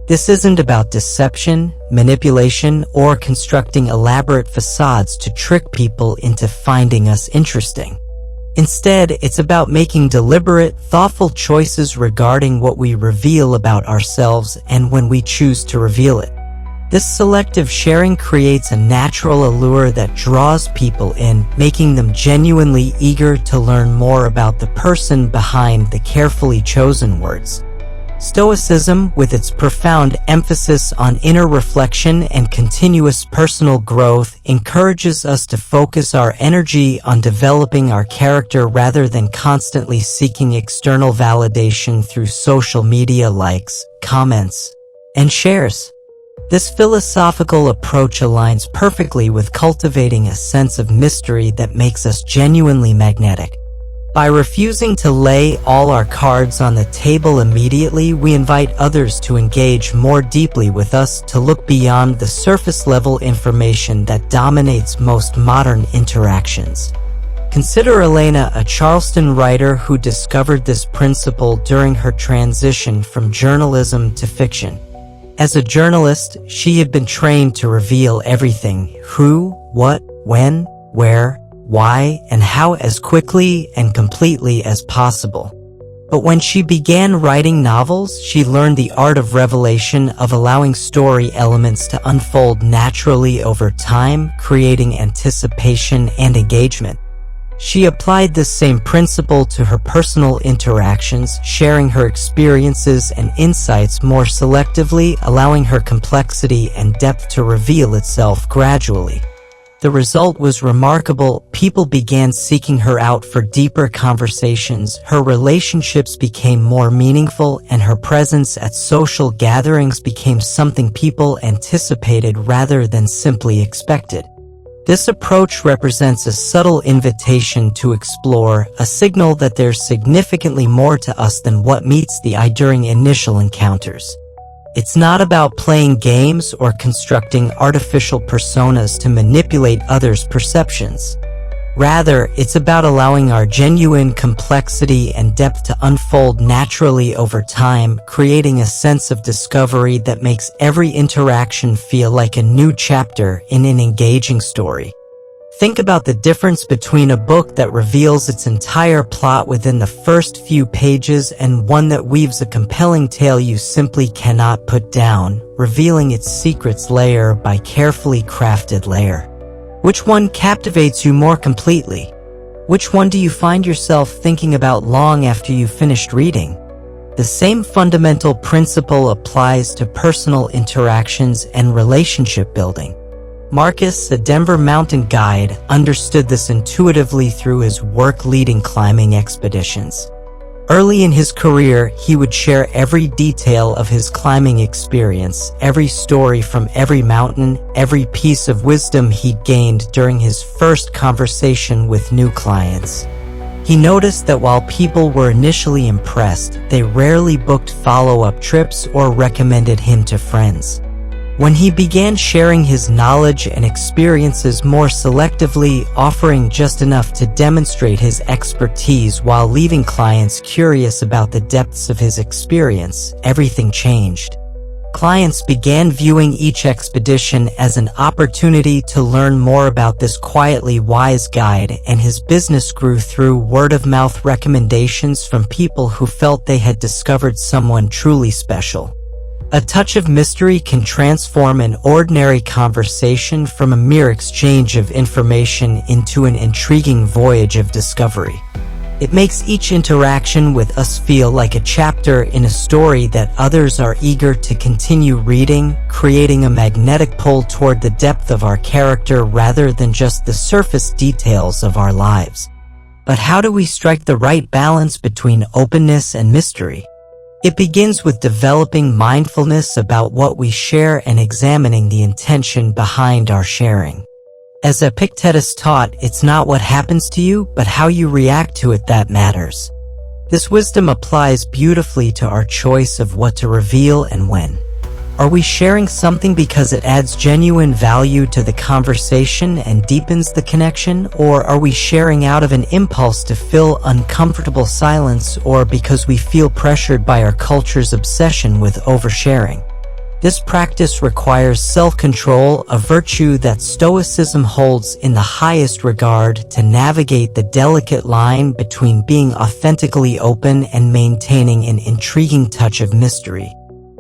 This isn't about deception, manipulation, or constructing elaborate facades to trick people into finding us interesting. Instead, it's about making deliberate, thoughtful choices regarding what we reveal about ourselves and when we choose to reveal it. This selective sharing creates a natural allure that draws people in, making them genuinely eager to learn more about the person behind the carefully chosen words. Stoicism, with its profound emphasis on inner reflection and continuous personal growth, encourages us to focus our energy on developing our character rather than constantly seeking external validation through social media likes, comments, and shares. This philosophical approach aligns perfectly with cultivating a sense of mystery that makes us genuinely magnetic. By refusing to lay all our cards on the table immediately, we invite others to engage more deeply with us, to look beyond the surface-level information that dominates most modern interactions. Consider Elena, a Charleston writer who discovered this principle during her transition from journalism to fiction. As a journalist, she had been trained to reveal everything: who, what, when, where, why, and how as quickly and completely as possible. But when she began writing novels, she learned the art of revelation, of allowing story elements to unfold naturally over time, creating anticipation and engagement. She applied this same principle to her personal interactions, sharing her experiences and insights more selectively, allowing her complexity and depth to reveal itself gradually. The result was remarkable. People began seeking her out for deeper conversations, her relationships became more meaningful, and her presence at social gatherings became something people anticipated rather than simply expected. This approach represents a subtle invitation to explore, a signal that there's significantly more to us than what meets the eye during initial encounters. It's not about playing games or constructing artificial personas to manipulate others' perceptions. Rather, it's about allowing our genuine complexity and depth to unfold naturally over time, creating a sense of discovery that makes every interaction feel like a new chapter in an engaging story. Think about the difference between a book that reveals its entire plot within the first few pages and one that weaves a compelling tale you simply cannot put down, revealing its secrets layer by carefully crafted layer. Which one captivates you more completely? Which one do you find yourself thinking about long after you've finished reading? The same fundamental principle applies to personal interactions and relationship building. Marcus, a Denver mountain guide, understood this intuitively through his work leading climbing expeditions. Early in his career, he would share every detail of his climbing experience, every story from every mountain, every piece of wisdom he'd gained during his first conversation with new clients. He noticed that while people were initially impressed, they rarely booked follow-up trips or recommended him to friends. When he began sharing his knowledge and experiences more selectively, offering just enough to demonstrate his expertise while leaving clients curious about the depths of his experience, everything changed. Clients began viewing each expedition as an opportunity to learn more about this quietly wise guide, and his business grew through word-of-mouth recommendations from people who felt they had discovered someone truly special. A touch of mystery can transform an ordinary conversation from a mere exchange of information into an intriguing voyage of discovery. It makes each interaction with us feel like a chapter in a story that others are eager to continue reading, creating a magnetic pull toward the depth of our character rather than just the surface details of our lives. But how do we strike the right balance between openness and mystery? It begins with developing mindfulness about what we share and examining the intention behind our sharing. As Epictetus taught, it's not what happens to you, but how you react to it that matters. This wisdom applies beautifully to our choice of what to reveal and when. Are we sharing something because it adds genuine value to the conversation and deepens the connection, or are we sharing out of an impulse to fill uncomfortable silence or because we feel pressured by our culture's obsession with oversharing? This practice requires self-control, a virtue that Stoicism holds in the highest regard, to navigate the delicate line between being authentically open and maintaining an intriguing touch of mystery.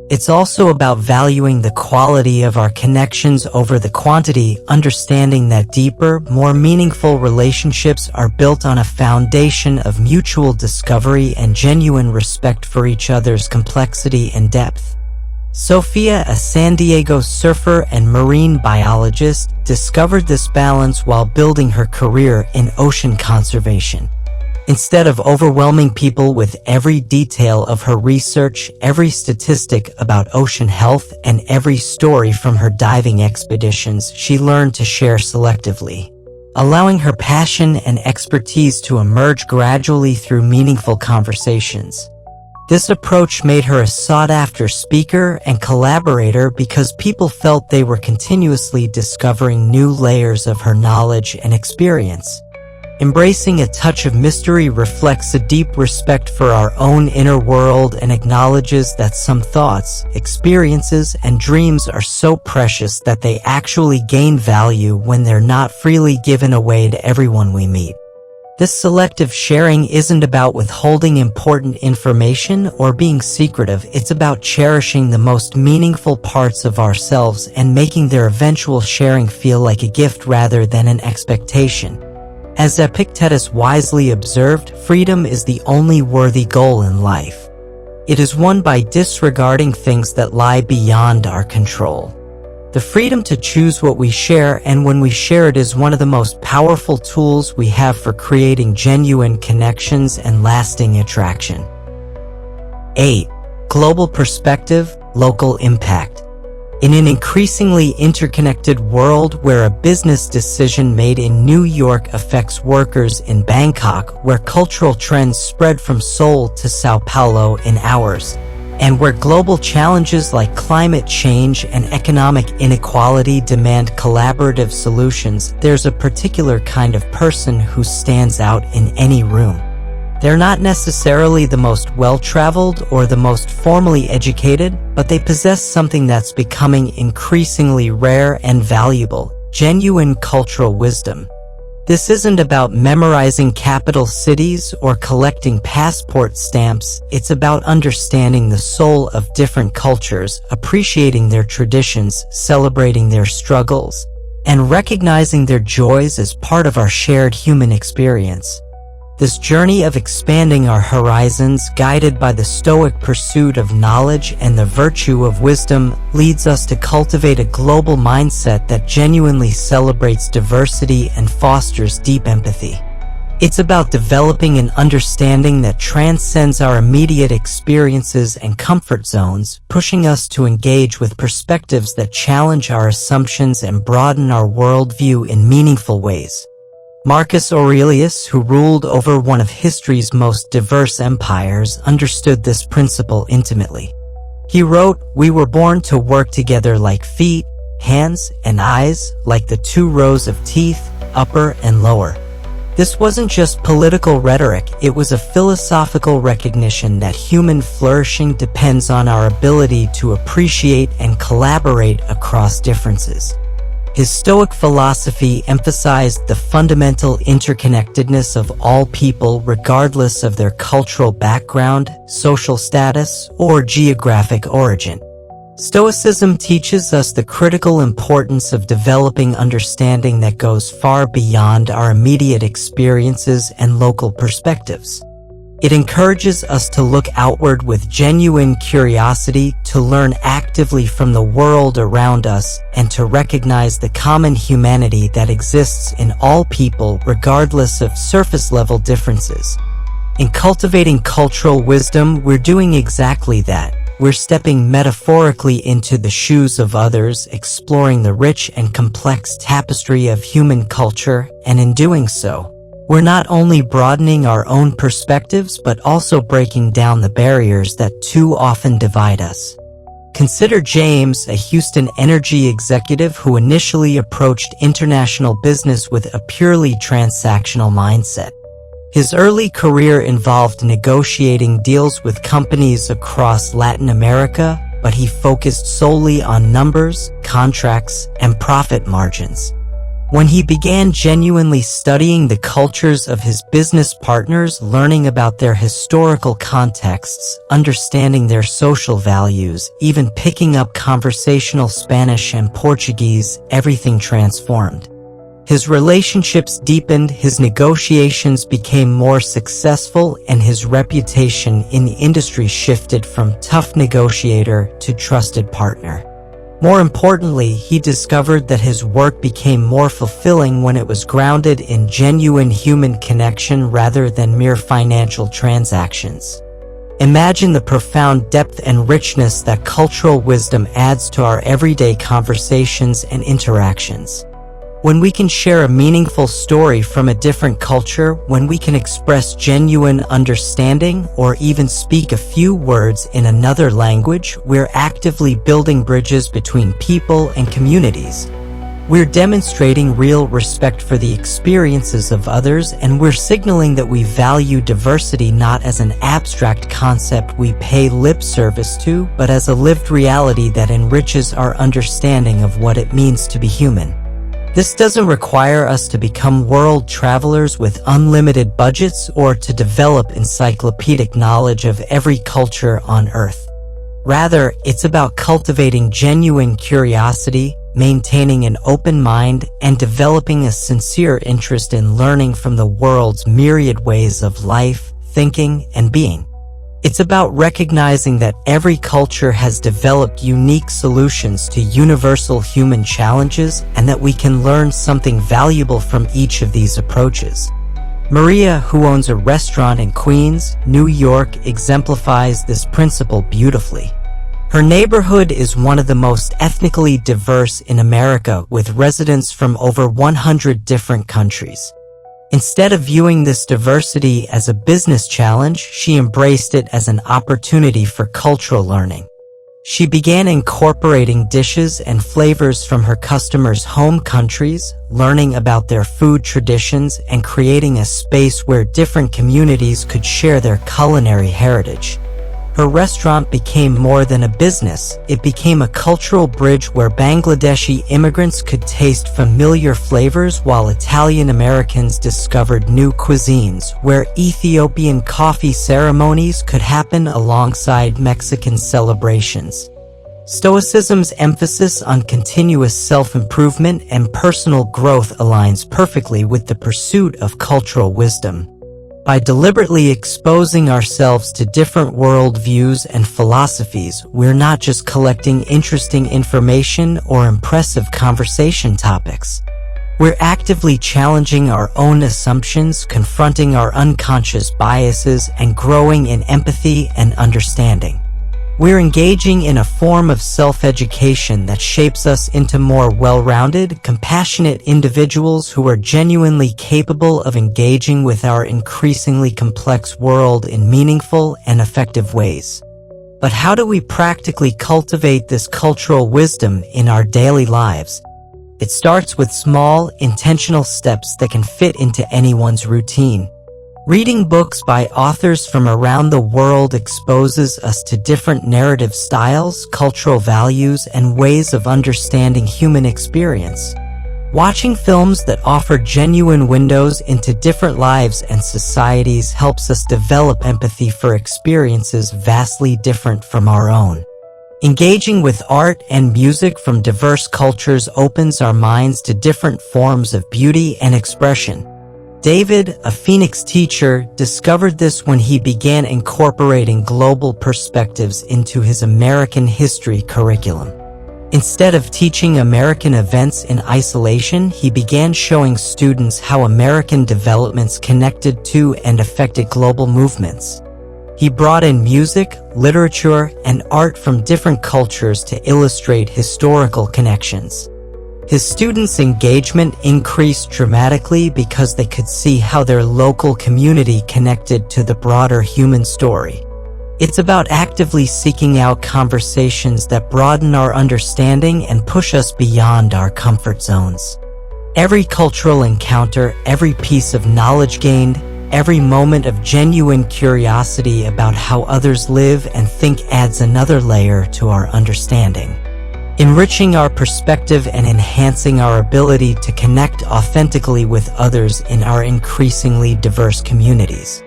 It's also about valuing the quality of our connections over the quantity, understanding that deeper, more meaningful relationships are built on a foundation of mutual discovery and genuine respect for each other's complexity and depth. Sophia, a San Diego surfer and marine biologist, discovered this balance while building her career in ocean conservation. Instead of overwhelming people with every detail of her research, every statistic about ocean health, and every story from her diving expeditions, she learned to share selectively, allowing her passion and expertise to emerge gradually through meaningful conversations. This approach made her a sought-after speaker and collaborator because people felt they were continuously discovering new layers of her knowledge and experience. Embracing a touch of mystery reflects a deep respect for our own inner world and acknowledges that some thoughts, experiences, and dreams are so precious that they actually gain value when they're not freely given away to everyone we meet. This selective sharing isn't about withholding important information or being secretive. It's about cherishing the most meaningful parts of ourselves and making their eventual sharing feel like a gift rather than an expectation. As Epictetus wisely observed, freedom is the only worthy goal in life. It is won by disregarding things that lie beyond our control. The freedom to choose what we share and when we share it is one of the most powerful tools we have for creating genuine connections and lasting attraction. 8. Global perspective, local impact. In an increasingly interconnected world where a business decision made in New York affects workers in Bangkok, where cultural trends spread from Seoul to Sao Paulo in hours, and where global challenges like climate change and economic inequality demand collaborative solutions, there's a particular kind of person who stands out in any room. They're not necessarily the most well-traveled or the most formally educated, but they possess something that's becoming increasingly rare and valuable: genuine cultural wisdom. This isn't about memorizing capital cities or collecting passport stamps. It's about understanding the soul of different cultures, appreciating their traditions, celebrating their struggles, and recognizing their joys as part of our shared human experience. This journey of expanding our horizons, guided by the Stoic pursuit of knowledge and the virtue of wisdom, leads us to cultivate a global mindset that genuinely celebrates diversity and fosters deep empathy. It's about developing an understanding that transcends our immediate experiences and comfort zones, pushing us to engage with perspectives that challenge our assumptions and broaden our worldview in meaningful ways. Marcus Aurelius, who ruled over one of history's most diverse empires, understood this principle intimately. He wrote, "We were born to work together like feet, hands, and eyes, like the two rows of teeth, upper and lower." This wasn't just political rhetoric, it was a philosophical recognition that human flourishing depends on our ability to appreciate and collaborate across differences. His Stoic philosophy emphasized the fundamental interconnectedness of all people regardless of their cultural background, social status, or geographic origin. Stoicism teaches us the critical importance of developing understanding that goes far beyond our immediate experiences and local perspectives. It encourages us to look outward with genuine curiosity, to learn actively from the world around us, and to recognize the common humanity that exists in all people regardless of surface-level differences. In cultivating cultural wisdom, we're doing exactly that. We're stepping metaphorically into the shoes of others, exploring the rich and complex tapestry of human culture, and in doing so, we're not only broadening our own perspectives but also breaking down the barriers that too often divide us. Consider James, a Houston energy executive who initially approached international business with a purely transactional mindset. His early career involved negotiating deals with companies across Latin America, but he focused solely on numbers, contracts, and profit margins. When he began genuinely studying the cultures of his business partners, learning about their historical contexts, understanding their social values, even picking up conversational Spanish and Portuguese, everything transformed. His relationships deepened, his negotiations became more successful, and his reputation in the industry shifted from tough negotiator to trusted partner. More importantly, he discovered that his work became more fulfilling when it was grounded in genuine human connection rather than mere financial transactions. Imagine the profound depth and richness that cultural wisdom adds to our everyday conversations and interactions. When we can share a meaningful story from a different culture, when we can express genuine understanding, or even speak a few words in another language, we're actively building bridges between people and communities. We're demonstrating real respect for the experiences of others, and we're signaling that we value diversity not as an abstract concept we pay lip service to, but as a lived reality that enriches our understanding of what it means to be human. This doesn't require us to become world travelers with unlimited budgets or to develop encyclopedic knowledge of every culture on Earth. Rather, it's about cultivating genuine curiosity, maintaining an open mind, and developing a sincere interest in learning from the world's myriad ways of life, thinking, and being. It's about recognizing that every culture has developed unique solutions to universal human challenges and that we can learn something valuable from each of these approaches. Maria, who owns a restaurant in Queens, New York, exemplifies this principle beautifully. Her neighborhood is one of the most ethnically diverse in America, with residents from over 100 different countries. Instead of viewing this diversity as a business challenge, she embraced it as an opportunity for cultural learning. She began incorporating dishes and flavors from her customers' home countries, learning about their food traditions, and creating a space where different communities could share their culinary heritage. Her restaurant became more than a business. It became a cultural bridge where Bangladeshi immigrants could taste familiar flavors while Italian Americans discovered new cuisines, where Ethiopian coffee ceremonies could happen alongside Mexican celebrations. Stoicism's emphasis on continuous self-improvement and personal growth aligns perfectly with the pursuit of cultural wisdom. By deliberately exposing ourselves to different worldviews and philosophies, we're not just collecting interesting information or impressive conversation topics. We're actively challenging our own assumptions, confronting our unconscious biases, and growing in empathy and understanding. We're engaging in a form of self-education that shapes us into more well-rounded, compassionate individuals who are genuinely capable of engaging with our increasingly complex world in meaningful and effective ways. But how do we practically cultivate this cultural wisdom in our daily lives? It starts with small, intentional steps that can fit into anyone's routine. Reading books by authors from around the world exposes us to different narrative styles, cultural values, and ways of understanding human experience. Watching films that offer genuine windows into different lives and societies helps us develop empathy for experiences vastly different from our own. Engaging with art and music from diverse cultures opens our minds to different forms of beauty and expression. David, a Phoenix teacher, discovered this when he began incorporating global perspectives into his American history curriculum. Instead of teaching American events in isolation, he began showing students how American developments connected to and affected global movements. He brought in music, literature, and art from different cultures to illustrate historical connections. His students' engagement increased dramatically because they could see how their local community connected to the broader human story. It's about actively seeking out conversations that broaden our understanding and push us beyond our comfort zones. Every cultural encounter, every piece of knowledge gained, every moment of genuine curiosity about how others live and think adds another layer to our understanding, enriching our perspective and enhancing our ability to connect authentically with others in our increasingly diverse communities.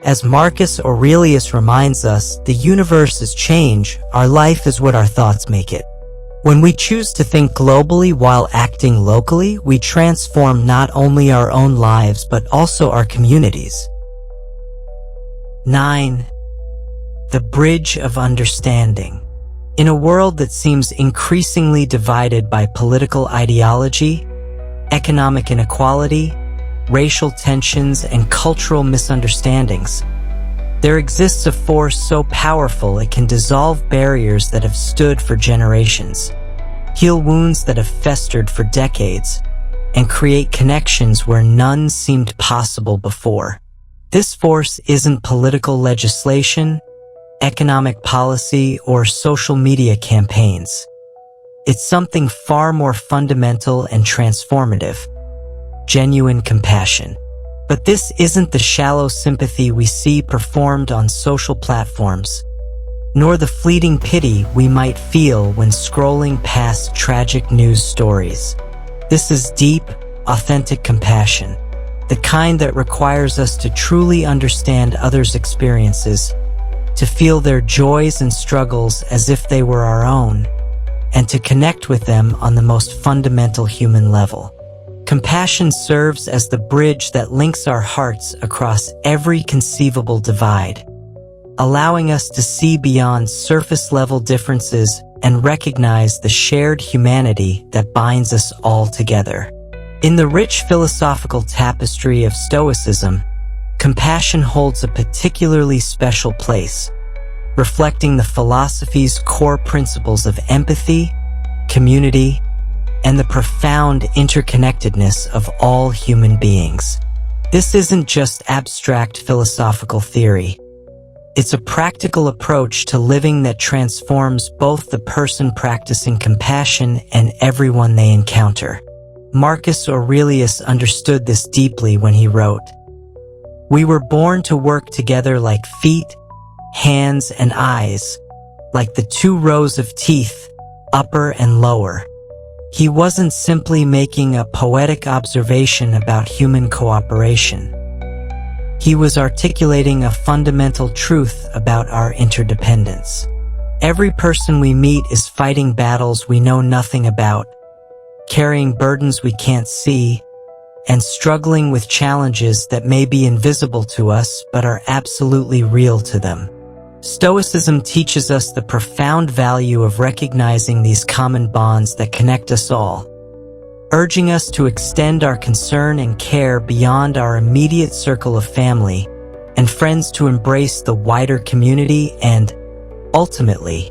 As Marcus Aurelius reminds us, the universe is change, our life is what our thoughts make it. When we choose to think globally while acting locally, we transform not only our own lives but also our communities. 9. The bridge of understanding. In a world that seems increasingly divided by political ideology, economic inequality, racial tensions, and cultural misunderstandings, there exists a force so powerful it can dissolve barriers that have stood for generations, heal wounds that have festered for decades, and create connections where none seemed possible before. This force isn't political legislation, economic policy, or social media campaigns. It's something far more fundamental and transformative: genuine compassion. But this isn't the shallow sympathy we see performed on social platforms, nor the fleeting pity we might feel when scrolling past tragic news stories. This is deep, authentic compassion, the kind that requires us to truly understand others' experiences, to feel their joys and struggles as if they were our own, and to connect with them on the most fundamental human level. Compassion serves as the bridge that links our hearts across every conceivable divide, allowing us to see beyond surface-level differences and recognize the shared humanity that binds us all together. In the rich philosophical tapestry of Stoicism, compassion holds a particularly special place, reflecting the philosophy's core principles of empathy, community, and the profound interconnectedness of all human beings. This isn't just abstract philosophical theory. It's a practical approach to living that transforms both the person practicing compassion and everyone they encounter. Marcus Aurelius understood this deeply when he wrote, "We were born to work together like feet, hands, and eyes, like the two rows of teeth, upper and lower." He wasn't simply making a poetic observation about human cooperation. He was articulating a fundamental truth about our interdependence. Every person we meet is fighting battles we know nothing about, carrying burdens we can't see, and struggling with challenges that may be invisible to us but are absolutely real to them. Stoicism teaches us the profound value of recognizing these common bonds that connect us all, urging us to extend our concern and care beyond our immediate circle of family and friends to embrace the wider community and, ultimately,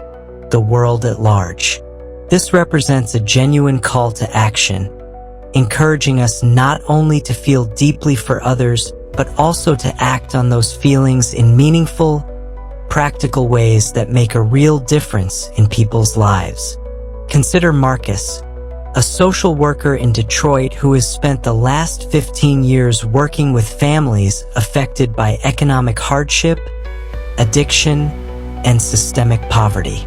the world at large. This represents a genuine call to action, encouraging us not only to feel deeply for others, but also to act on those feelings in meaningful, practical ways that make a real difference in people's lives. Consider Marcus, a social worker in Detroit who has spent the last 15 years working with families affected by economic hardship, addiction, and systemic poverty.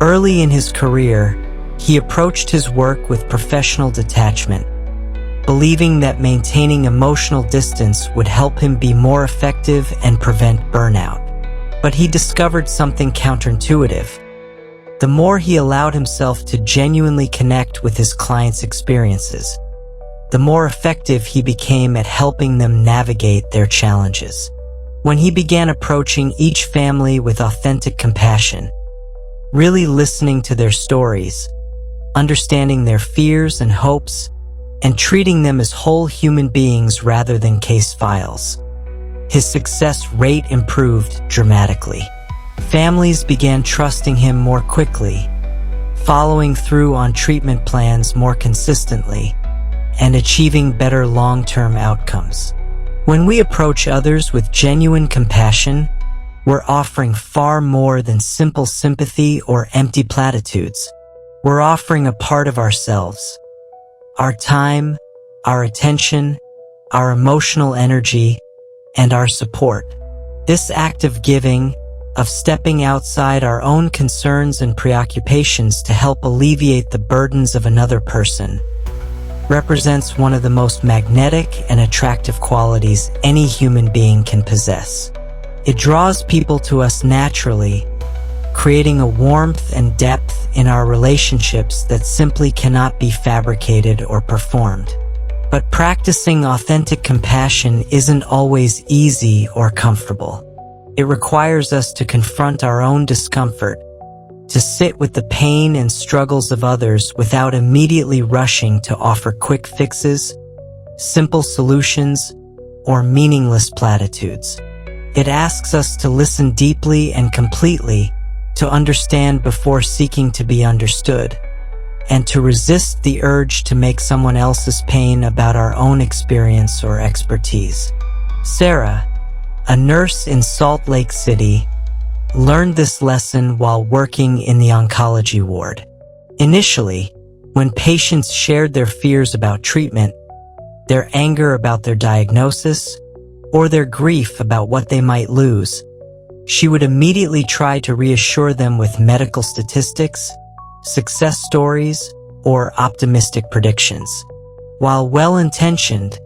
Early in his career, he approached his work with professional detachment, believing that maintaining emotional distance would help him be more effective and prevent burnout. But he discovered something counterintuitive. The more he allowed himself to genuinely connect with his clients' experiences, the more effective he became at helping them navigate their challenges. When he began approaching each family with authentic compassion, really listening to their stories, understanding their fears and hopes, and treating them as whole human beings rather than case files, his success rate improved dramatically. Families began trusting him more quickly, following through on treatment plans more consistently, and achieving better long-term outcomes. When we approach others with genuine compassion, we're offering far more than simple sympathy or empty platitudes. We're offering a part of ourselves, our time, our attention, our emotional energy, and our support. This act of giving, of stepping outside our own concerns and preoccupations to help alleviate the burdens of another person, represents one of the most magnetic and attractive qualities any human being can possess. It draws people to us naturally, creating a warmth and depth in our relationships that simply cannot be fabricated or performed. But practicing authentic compassion isn't always easy or comfortable. It requires us to confront our own discomfort, to sit with the pain and struggles of others without immediately rushing to offer quick fixes, simple solutions, or meaningless platitudes. It asks us to listen deeply and completely, to understand before seeking to be understood, and to resist the urge to make someone else's pain about our own experience or expertise. Sarah, a nurse in Salt Lake City, learned this lesson while working in the oncology ward. Initially, when patients shared their fears about treatment, their anger about their diagnosis, or their grief about what they might lose, she would immediately try to reassure them with medical statistics, success stories, or optimistic predictions. While well-intentioned,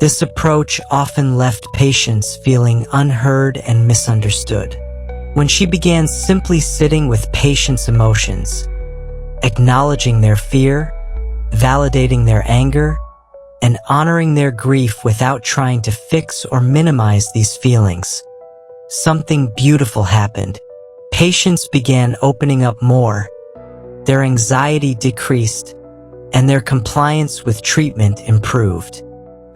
this approach often left patients feeling unheard and misunderstood. When she began simply sitting with patients' emotions, acknowledging their fear, validating their anger, and honoring their grief without trying to fix or minimize these feelings, something beautiful happened. Patients began opening up more, their anxiety decreased, and their compliance with treatment improved.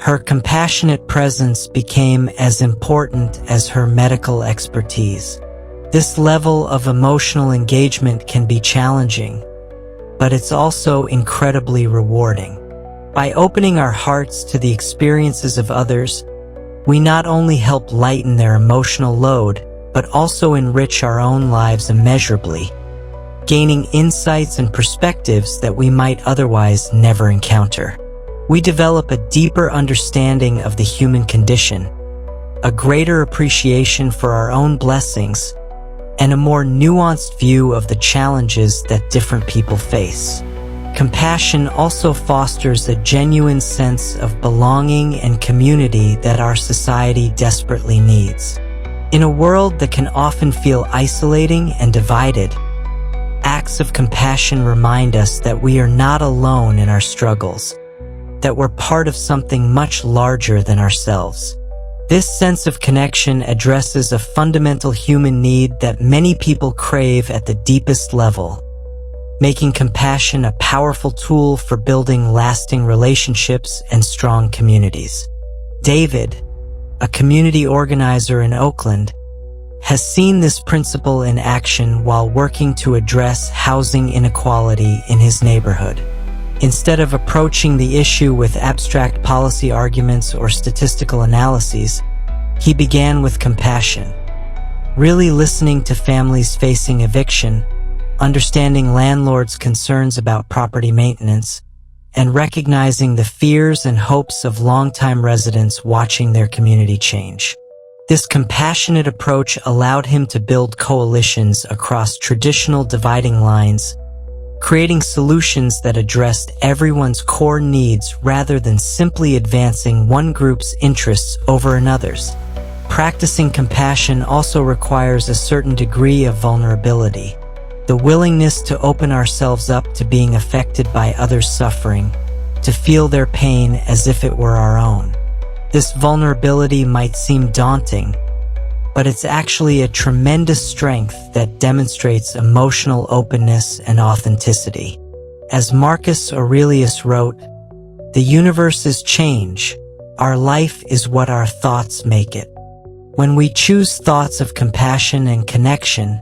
Her compassionate presence became as important as her medical expertise. This level of emotional engagement can be challenging, but it's also incredibly rewarding. By opening our hearts to the experiences of others, we not only help lighten their emotional load, but also enrich our own lives immeasurably, gaining insights and perspectives that we might otherwise never encounter. We develop a deeper understanding of the human condition, a greater appreciation for our own blessings, and a more nuanced view of the challenges that different people face. Compassion also fosters a genuine sense of belonging and community that our society desperately needs. In a world that can often feel isolating and divided, acts of compassion remind us that we are not alone in our struggles, that we're part of something much larger than ourselves. This sense of connection addresses a fundamental human need that many people crave at the deepest level, making compassion a powerful tool for building lasting relationships and strong communities. David, a community organizer in Oakland, has seen this principle in action while working to address housing inequality in his neighborhood. Instead of approaching the issue with abstract policy arguments or statistical analyses, he began with compassion. really listening to families facing eviction, understanding landlords' concerns about property maintenance, and recognizing the fears and hopes of longtime residents watching their community change. This compassionate approach allowed him to build coalitions across traditional dividing lines, creating solutions that addressed everyone's core needs rather than simply advancing one group's interests over another's. Practicing compassion also requires a certain degree of vulnerability, the willingness to open ourselves up to being affected by others' suffering, to feel their pain as if it were our own. This vulnerability might seem daunting, but it's actually a tremendous strength that demonstrates emotional openness and authenticity. As Marcus Aurelius wrote, "The universe is change. Our life is what our thoughts make it." When we choose thoughts of compassion and connection,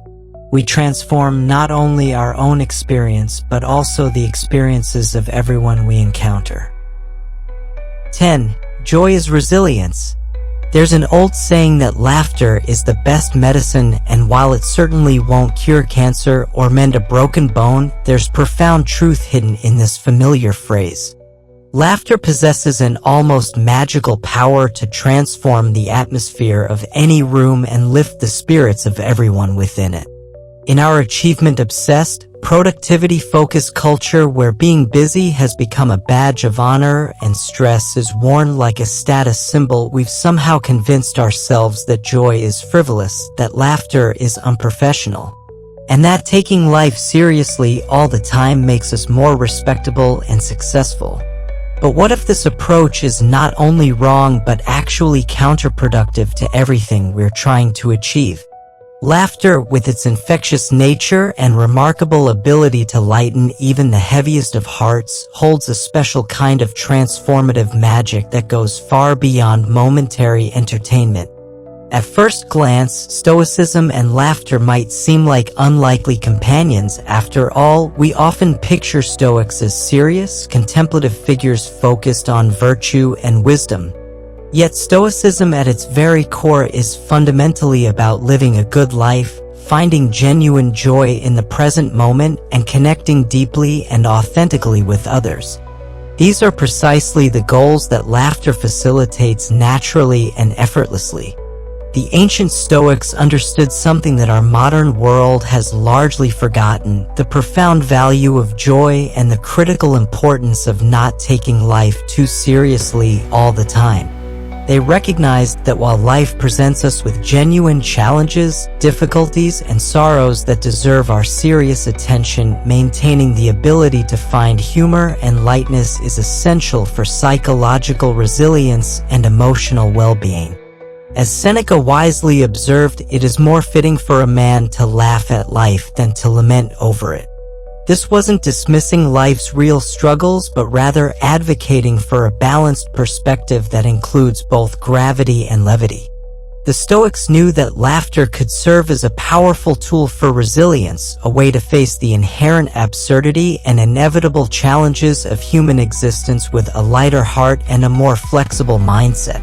we transform not only our own experience but also the experiences of everyone we encounter. 10. Joy is resilience. There's an old saying that laughter is the best medicine, and while it certainly won't cure cancer or mend a broken bone, there's profound truth hidden in this familiar phrase. Laughter possesses an almost magical power to transform the atmosphere of any room and lift the spirits of everyone within it. In our achievement-obsessed, productivity-focused culture where being busy has become a badge of honor and stress is worn like a status symbol, we've somehow convinced ourselves that joy is frivolous, that laughter is unprofessional, and that taking life seriously all the time makes us more respectable and successful. But what if this approach is not only wrong but actually counterproductive to everything we're trying to achieve? Laughter, with its infectious nature and remarkable ability to lighten even the heaviest of hearts, holds a special kind of transformative magic that goes far beyond momentary entertainment. At first glance, stoicism and laughter might seem like unlikely companions. After all, we often picture Stoics as serious, contemplative figures focused on virtue and wisdom. Yet Stoicism at its very core is fundamentally about living a good life, finding genuine joy in the present moment, and connecting deeply and authentically with others. These are precisely the goals that laughter facilitates naturally and effortlessly. The ancient Stoics understood something that our modern world has largely forgotten: the profound value of joy and the critical importance of not taking life too seriously all the time. They recognized that while life presents us with genuine challenges, difficulties, and sorrows that deserve our serious attention, maintaining the ability to find humor and lightness is essential for psychological resilience and emotional well-being. As Seneca wisely observed, it is more fitting for a man to laugh at life than to lament over it. This wasn't dismissing life's real struggles, but rather advocating for a balanced perspective that includes both gravity and levity. The Stoics knew that laughter could serve as a powerful tool for resilience, a way to face the inherent absurdity and inevitable challenges of human existence with a lighter heart and a more flexible mindset.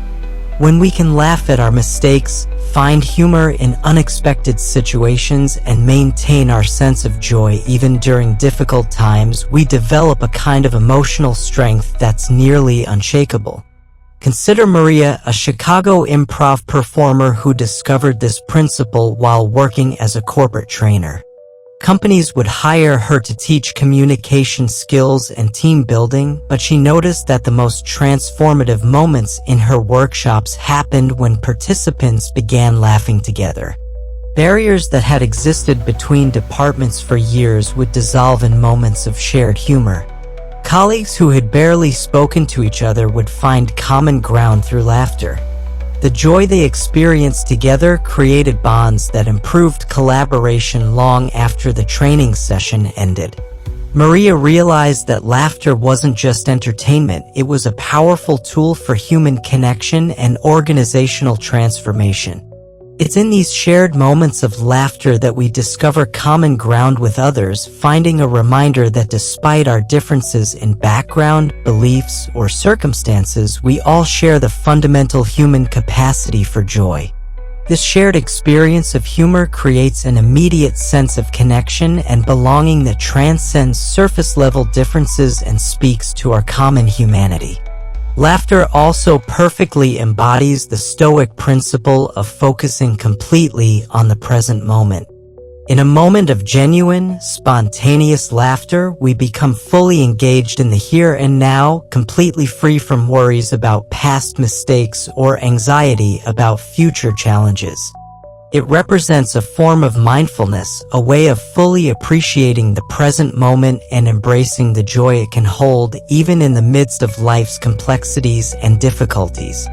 When we can laugh at our mistakes, find humor in unexpected situations, and maintain our sense of joy even during difficult times, we develop a kind of emotional strength that's nearly unshakable. Consider Maria, a Chicago improv performer who discovered this principle while working as a corporate trainer. Companies would hire her to teach communication skills and team building, but she noticed that the most transformative moments in her workshops happened when participants began laughing together. Barriers that had existed between departments for years would dissolve in moments of shared humor. Colleagues who had barely spoken to each other would find common ground through laughter. The joy they experienced together created bonds that improved collaboration long after the training session ended. Maria realized that laughter wasn't just entertainment, it was a powerful tool for human connection and organizational transformation. It's in these shared moments of laughter that we discover common ground with others, finding a reminder that despite our differences in background, beliefs, or circumstances, we all share the fundamental human capacity for joy. This shared experience of humor creates an immediate sense of connection and belonging that transcends surface-level differences and speaks to our common humanity. Laughter also perfectly embodies the Stoic principle of focusing completely on the present moment. In a moment of genuine, spontaneous laughter, we become fully engaged in the here and now, completely free from worries about past mistakes or anxiety about future challenges. It represents a form of mindfulness, a way of fully appreciating the present moment and embracing the joy it can hold even in the midst of life's complexities and difficulties.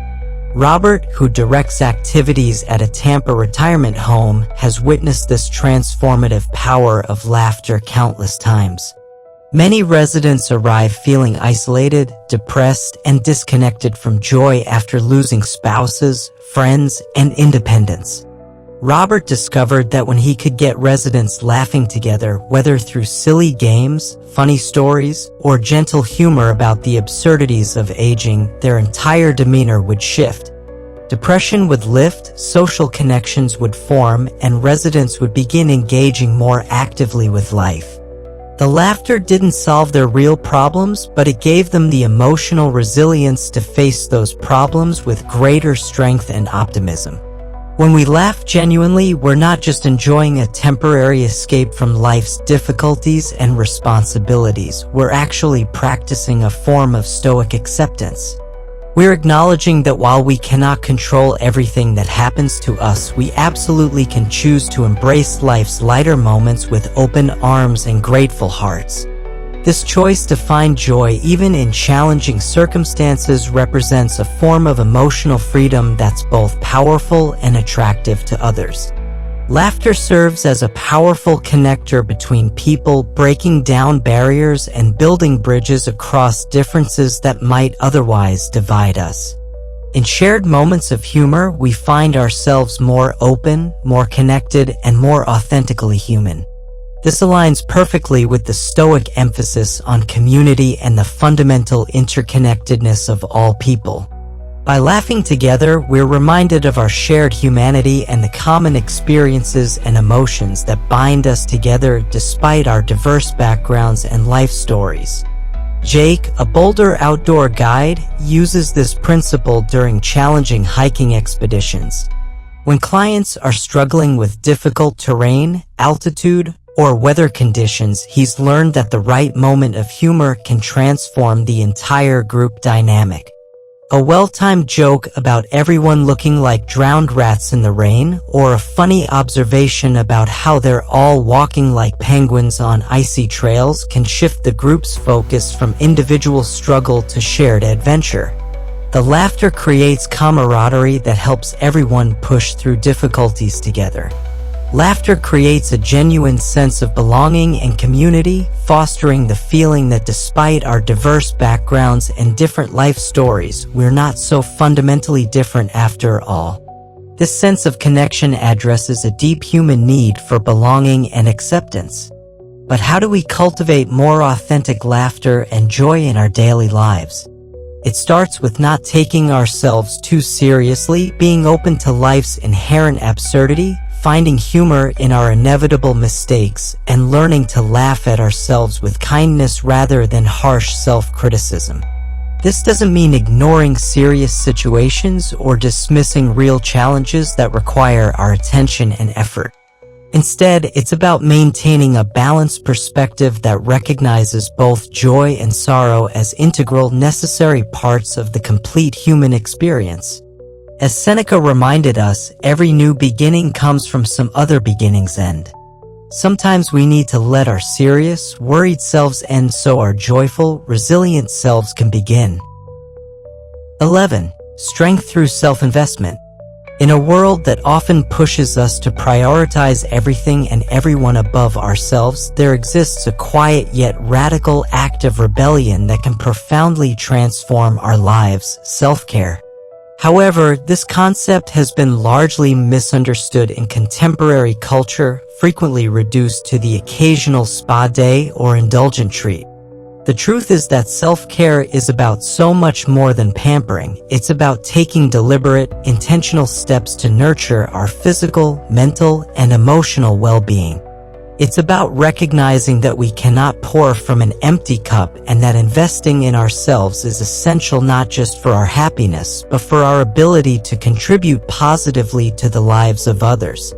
Robert, who directs activities at a Tampa retirement home, has witnessed this transformative power of laughter countless times. Many residents arrive feeling isolated, depressed, and disconnected from joy after losing spouses, friends, and independence. Robert discovered that when he could get residents laughing together, whether through silly games, funny stories, or gentle humor about the absurdities of aging, their entire demeanor would shift. Depression would lift, social connections would form, and residents would begin engaging more actively with life. The laughter didn't solve their real problems, but it gave them the emotional resilience to face those problems with greater strength and optimism. When we laugh genuinely, we're not just enjoying a temporary escape from life's difficulties and responsibilities, we're actually practicing a form of Stoic acceptance. We're acknowledging that while we cannot control everything that happens to us, we absolutely can choose to embrace life's lighter moments with open arms and grateful hearts. This choice to find joy even in challenging circumstances represents a form of emotional freedom that's both powerful and attractive to others. Laughter serves as a powerful connector between people, breaking down barriers and building bridges across differences that might otherwise divide us. In shared moments of humor, we find ourselves more open, more connected, and more authentically human. This aligns perfectly with the Stoic emphasis on community and the fundamental interconnectedness of all people. By laughing together, we're reminded of our shared humanity and the common experiences and emotions that bind us together despite our diverse backgrounds and life stories. Jake, a Boulder outdoor guide, uses this principle during challenging hiking expeditions. When clients are struggling with difficult terrain, altitude, or weather conditions, he's learned that the right moment of humor can transform the entire group dynamic. A well-timed joke about everyone looking like drowned rats in the rain, or a funny observation about how they're all walking like penguins on icy trails can shift the group's focus from individual struggle to shared adventure. The laughter creates camaraderie that helps everyone push through difficulties together. Laughter creates a genuine sense of belonging and community, fostering the feeling that despite our diverse backgrounds and different life stories, we're not so fundamentally different after all. This sense of connection addresses a deep human need for belonging and acceptance. But how do we cultivate more authentic laughter and joy in our daily lives? It starts with not taking ourselves too seriously, being open to life's inherent absurdity, finding humor in our inevitable mistakes, and learning to laugh at ourselves with kindness rather than harsh self-criticism. This doesn't mean ignoring serious situations or dismissing real challenges that require our attention and effort. Instead, it's about maintaining a balanced perspective that recognizes both joy and sorrow as integral, necessary parts of the complete human experience. As Seneca reminded us, every new beginning comes from some other beginning's end. Sometimes we need to let our serious, worried selves end so our joyful, resilient selves can begin. 11. Strength through self-investment. In a world that often pushes us to prioritize everything and everyone above ourselves, there exists a quiet yet radical act of rebellion that can profoundly transform our lives: self-care. However, this concept has been largely misunderstood in contemporary culture, frequently reduced to the occasional spa day or indulgent treat. The truth is that self-care is about so much more than pampering. It's about taking deliberate, intentional steps to nurture our physical, mental, and emotional well-being. It's about recognizing that we cannot pour from an empty cup and that investing in ourselves is essential not just for our happiness, but for our ability to contribute positively to the lives of others.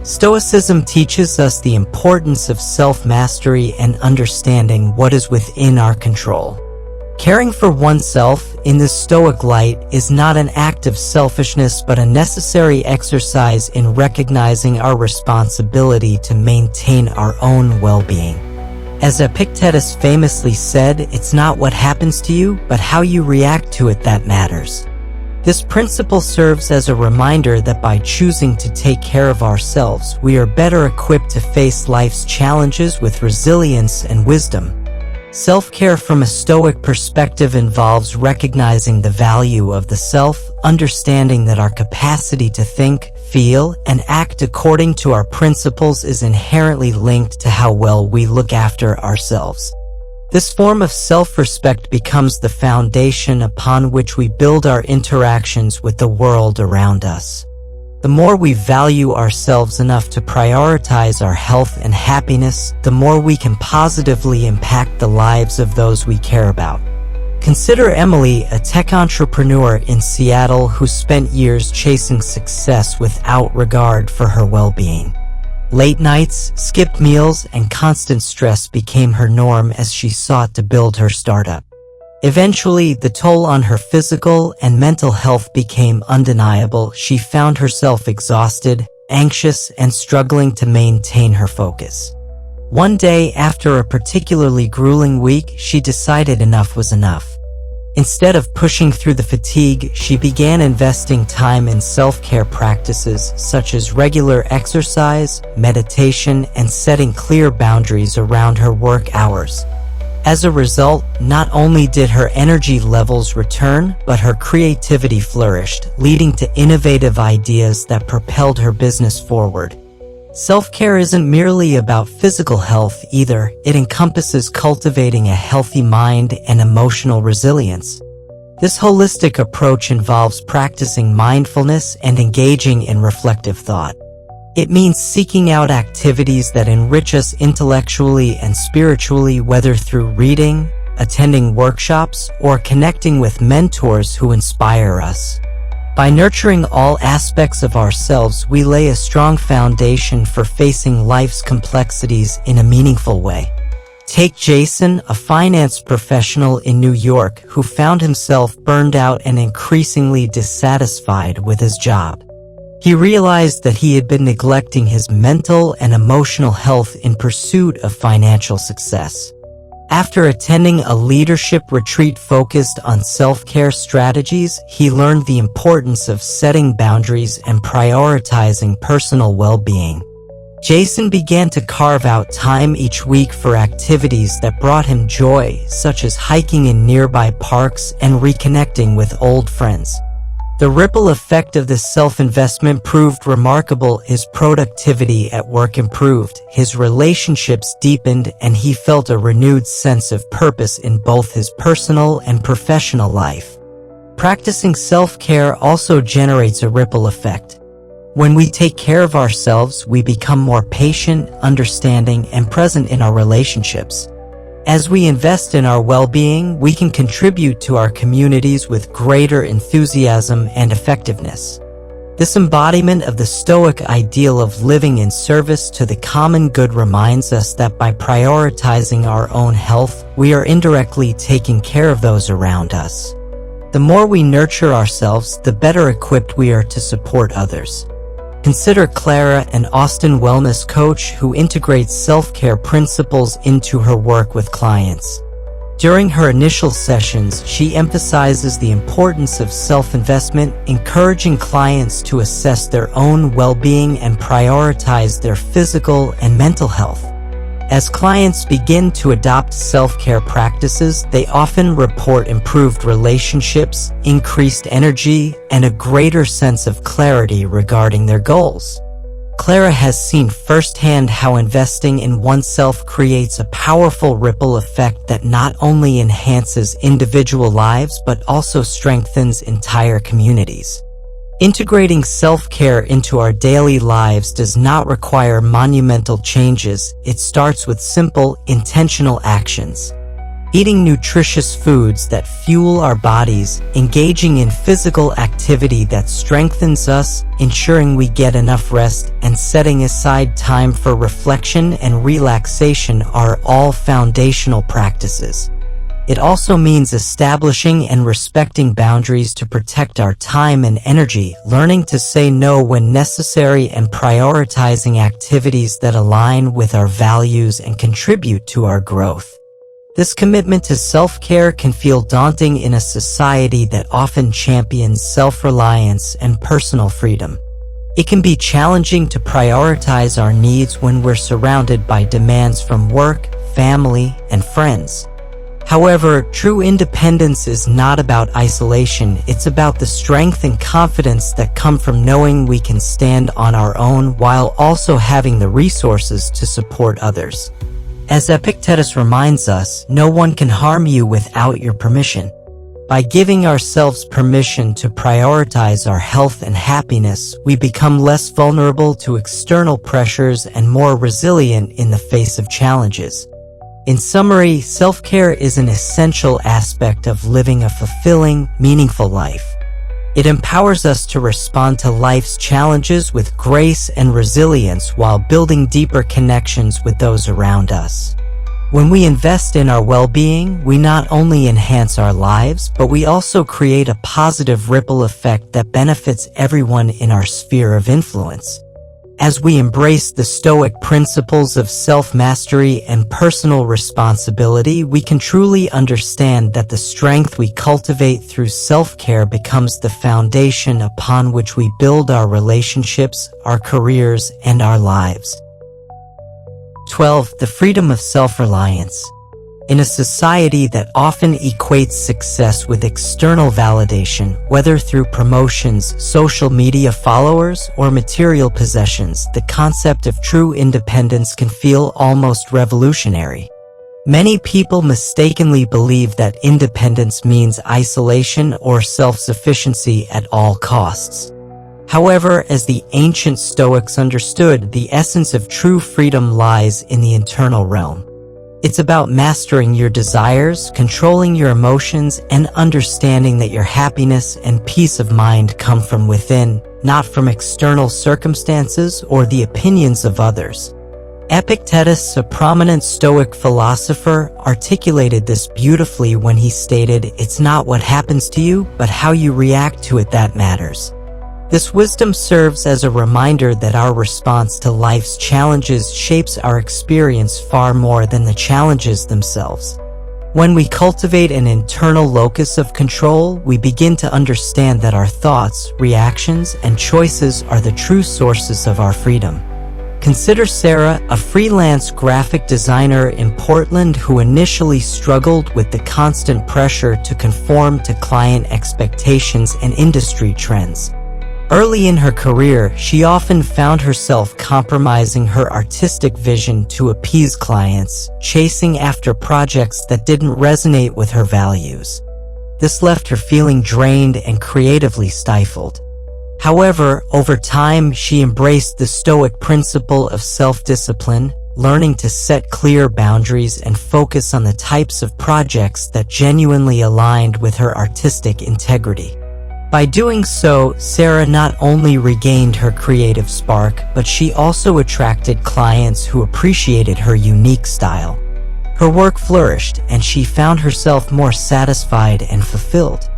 Stoicism teaches us the importance of self-mastery and understanding what is within our control. Caring for oneself, in the Stoic light, is not an act of selfishness but a necessary exercise in recognizing our responsibility to maintain our own well-being. As Epictetus famously said, it's not what happens to you, but how you react to it that matters. This principle serves as a reminder that by choosing to take care of ourselves, we are better equipped to face life's challenges with resilience and wisdom. Self-care from a Stoic perspective involves recognizing the value of the self, understanding that our capacity to think, feel, and act according to our principles is inherently linked to how well we look after ourselves. This form of self-respect becomes the foundation upon which we build our interactions with the world around us. The more we value ourselves enough to prioritize our health and happiness, the more we can positively impact the lives of those we care about. Consider Emily, a tech entrepreneur in Seattle who spent years chasing success without regard for her well-being. Late nights, skipped meals, and constant stress became her norm as she sought to build her startup. Eventually, the toll on her physical and mental health became undeniable. She found herself exhausted, anxious, and struggling to maintain her focus. One day, after a particularly grueling week, she decided enough was enough. Instead of pushing through the fatigue, she began investing time in self-care practices such as regular exercise, meditation, and setting clear boundaries around her work hours. As a result, not only did her energy levels return, but her creativity flourished, leading to innovative ideas that propelled her business forward. Self-care isn't merely about physical health either. It encompasses cultivating a healthy mind and emotional resilience. This holistic approach involves practicing mindfulness and engaging in reflective thought. It means seeking out activities that enrich us intellectually and spiritually, whether through reading, attending workshops, or connecting with mentors who inspire us. By nurturing all aspects of ourselves, we lay a strong foundation for facing life's complexities in a meaningful way. Take Jason, a finance professional in New York who found himself burned out and increasingly dissatisfied with his job. He realized that he had been neglecting his mental and emotional health in pursuit of financial success. After attending a leadership retreat focused on self-care strategies, he learned the importance of setting boundaries and prioritizing personal well-being. Jason began to carve out time each week for activities that brought him joy, such as hiking in nearby parks and reconnecting with old friends. The ripple effect of this self-investment proved remarkable. His productivity at work improved, his relationships deepened, and he felt a renewed sense of purpose in both his personal and professional life. Practicing self-care also generates a ripple effect. When we take care of ourselves, we become more patient, understanding, and present in our relationships. As we invest in our well-being, we can contribute to our communities with greater enthusiasm and effectiveness. This embodiment of the Stoic ideal of living in service to the common good reminds us that by prioritizing our own health, we are indirectly taking care of those around us. The more we nurture ourselves, the better equipped we are to support others. Consider Clara, an Austin wellness coach who integrates self-care principles into her work with clients. During her initial sessions, she emphasizes the importance of self-investment, encouraging clients to assess their own well-being and prioritize their physical and mental health. As clients begin to adopt self-care practices, they often report improved relationships, increased energy, and a greater sense of clarity regarding their goals. Clara has seen firsthand how investing in oneself creates a powerful ripple effect that not only enhances individual lives but also strengthens entire communities. Integrating self-care into our daily lives does not require monumental changes. It starts with simple, intentional actions. Eating nutritious foods that fuel our bodies, engaging in physical activity that strengthens us, ensuring we get enough rest, and setting aside time for reflection and relaxation are all foundational practices. It also means establishing and respecting boundaries to protect our time and energy, learning to say no when necessary, and prioritizing activities that align with our values and contribute to our growth. This commitment to self-care can feel daunting in a society that often champions self-reliance and personal freedom. It can be challenging to prioritize our needs when we're surrounded by demands from work, family, and friends. However, true independence is not about isolation. It's about the strength and confidence that come from knowing we can stand on our own while also having the resources to support others. As Epictetus reminds us, no one can harm you without your permission. By giving ourselves permission to prioritize our health and happiness, we become less vulnerable to external pressures and more resilient in the face of challenges. In summary, self-care is an essential aspect of living a fulfilling, meaningful life. It empowers us to respond to life's challenges with grace and resilience while building deeper connections with those around us. When we invest in our well-being, we not only enhance our lives, but we also create a positive ripple effect that benefits everyone in our sphere of influence. As we embrace the Stoic principles of self-mastery and personal responsibility, we can truly understand that the strength we cultivate through self-care becomes the foundation upon which we build our relationships, our careers, and our lives. 12. The freedom of self-reliance. In a society that often equates success with external validation, whether through promotions, social media followers, or material possessions, the concept of true independence can feel almost revolutionary. Many people mistakenly believe that independence means isolation or self-sufficiency at all costs. However, as the ancient Stoics understood, the essence of true freedom lies in the internal realm. It's about mastering your desires, controlling your emotions, and understanding that your happiness and peace of mind come from within, not from external circumstances or the opinions of others. Epictetus, a prominent Stoic philosopher, articulated this beautifully when he stated, "It's not what happens to you, but how you react to it that matters." This wisdom serves as a reminder that our response to life's challenges shapes our experience far more than the challenges themselves. When we cultivate an internal locus of control, we begin to understand that our thoughts, reactions, and choices are the true sources of our freedom. Consider Sarah, a freelance graphic designer in Portland who initially struggled with the constant pressure to conform to client expectations and industry trends. Early in her career, she often found herself compromising her artistic vision to appease clients, chasing after projects that didn't resonate with her values. This left her feeling drained and creatively stifled. However, over time, she embraced the Stoic principle of self-discipline, learning to set clear boundaries and focus on the types of projects that genuinely aligned with her artistic integrity. By doing so, Sarah not only regained her creative spark, but she also attracted clients who appreciated her unique style. Her work flourished, and she found herself more satisfied and fulfilled.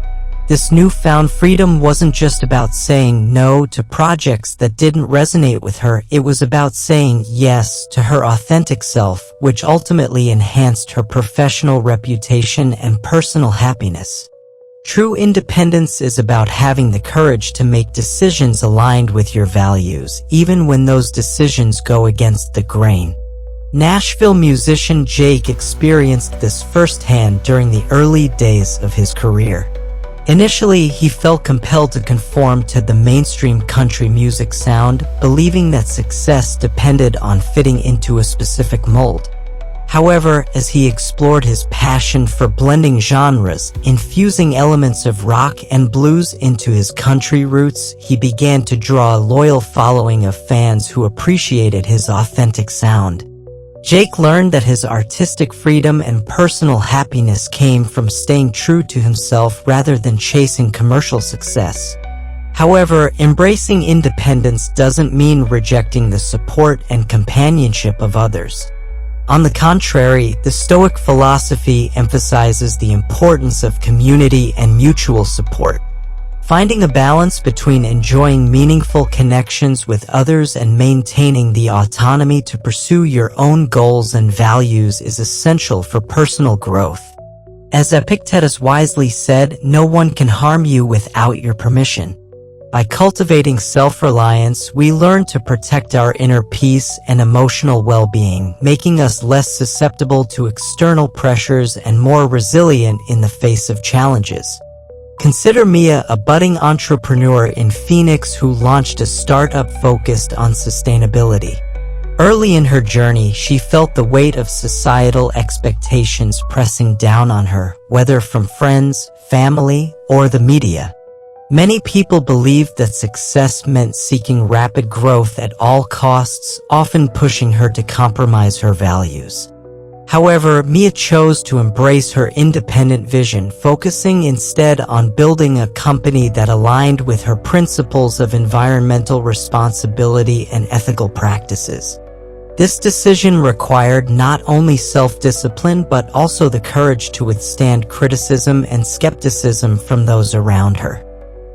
This newfound freedom wasn't just about saying no to projects that didn't resonate with her, it was about saying yes to her authentic self, which ultimately enhanced her professional reputation and personal happiness. True independence is about having the courage to make decisions aligned with your values, even when those decisions go against the grain. Nashville musician Jake experienced this firsthand during the early days of his career. Initially, he felt compelled to conform to the mainstream country music sound, believing that success depended on fitting into a specific mold. However, as he explored his passion for blending genres, infusing elements of rock and blues into his country roots, he began to draw a loyal following of fans who appreciated his authentic sound. Jake learned that his artistic freedom and personal happiness came from staying true to himself rather than chasing commercial success. However, embracing independence doesn't mean rejecting the support and companionship of others. On the contrary, the Stoic philosophy emphasizes the importance of community and mutual support. Finding a balance between enjoying meaningful connections with others and maintaining the autonomy to pursue your own goals and values is essential for personal growth. As Epictetus wisely said, no one can harm you without your permission. By cultivating self-reliance, we learn to protect our inner peace and emotional well-being, making us less susceptible to external pressures and more resilient in the face of challenges. Consider Mia, a budding entrepreneur in Phoenix who launched a startup focused on sustainability. Early in her journey, she felt the weight of societal expectations pressing down on her, whether from friends, family, or the media. Many people believed that success meant seeking rapid growth at all costs, often pushing her to compromise her values. However, Mia chose to embrace her independent vision, focusing instead on building a company that aligned with her principles of environmental responsibility and ethical practices. This decision required not only self-discipline but also the courage to withstand criticism and skepticism from those around her.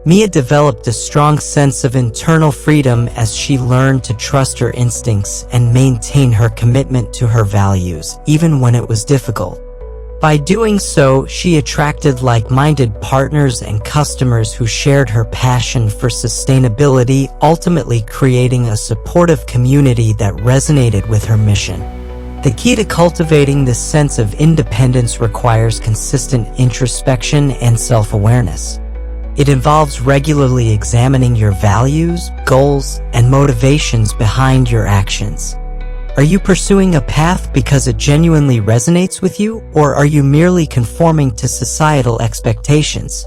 Mia developed a strong sense of internal freedom as she learned to trust her instincts and maintain her commitment to her values, even when it was difficult. By doing so, she attracted like-minded partners and customers who shared her passion for sustainability, ultimately creating a supportive community that resonated with her mission. The key to cultivating this sense of independence requires consistent introspection and self-awareness. It involves regularly examining your values, goals, and motivations behind your actions. Are you pursuing a path because it genuinely resonates with you, or are you merely conforming to societal expectations?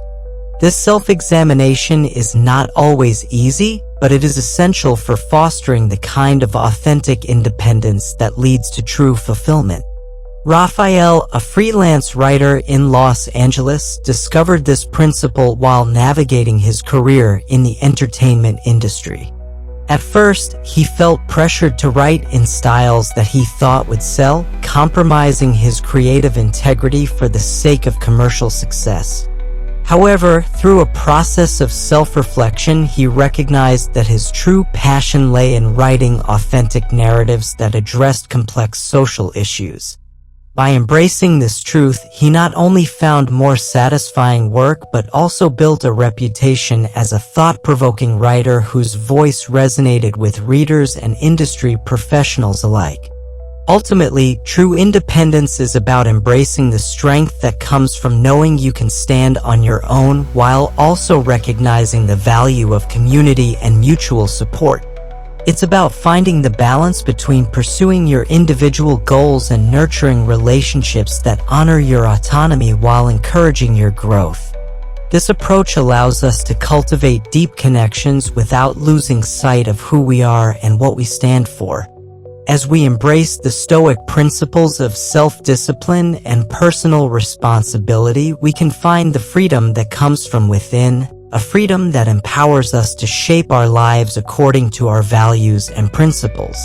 This self-examination is not always easy, but it is essential for fostering the kind of authentic independence that leads to true fulfillment. Raphael, a freelance writer in Los Angeles, discovered this principle while navigating his career in the entertainment industry. At first, he felt pressured to write in styles that he thought would sell, compromising his creative integrity for the sake of commercial success. However, through a process of self-reflection, he recognized that his true passion lay in writing authentic narratives that addressed complex social issues. By embracing this truth, he not only found more satisfying work but also built a reputation as a thought-provoking writer whose voice resonated with readers and industry professionals alike. Ultimately, true independence is about embracing the strength that comes from knowing you can stand on your own while also recognizing the value of community and mutual support. It's about finding the balance between pursuing your individual goals and nurturing relationships that honor your autonomy while encouraging your growth. This approach allows us to cultivate deep connections without losing sight of who we are and what we stand for. As we embrace the Stoic principles of self-discipline and personal responsibility, we can find the freedom that comes from within, a freedom that empowers us to shape our lives according to our values and principles.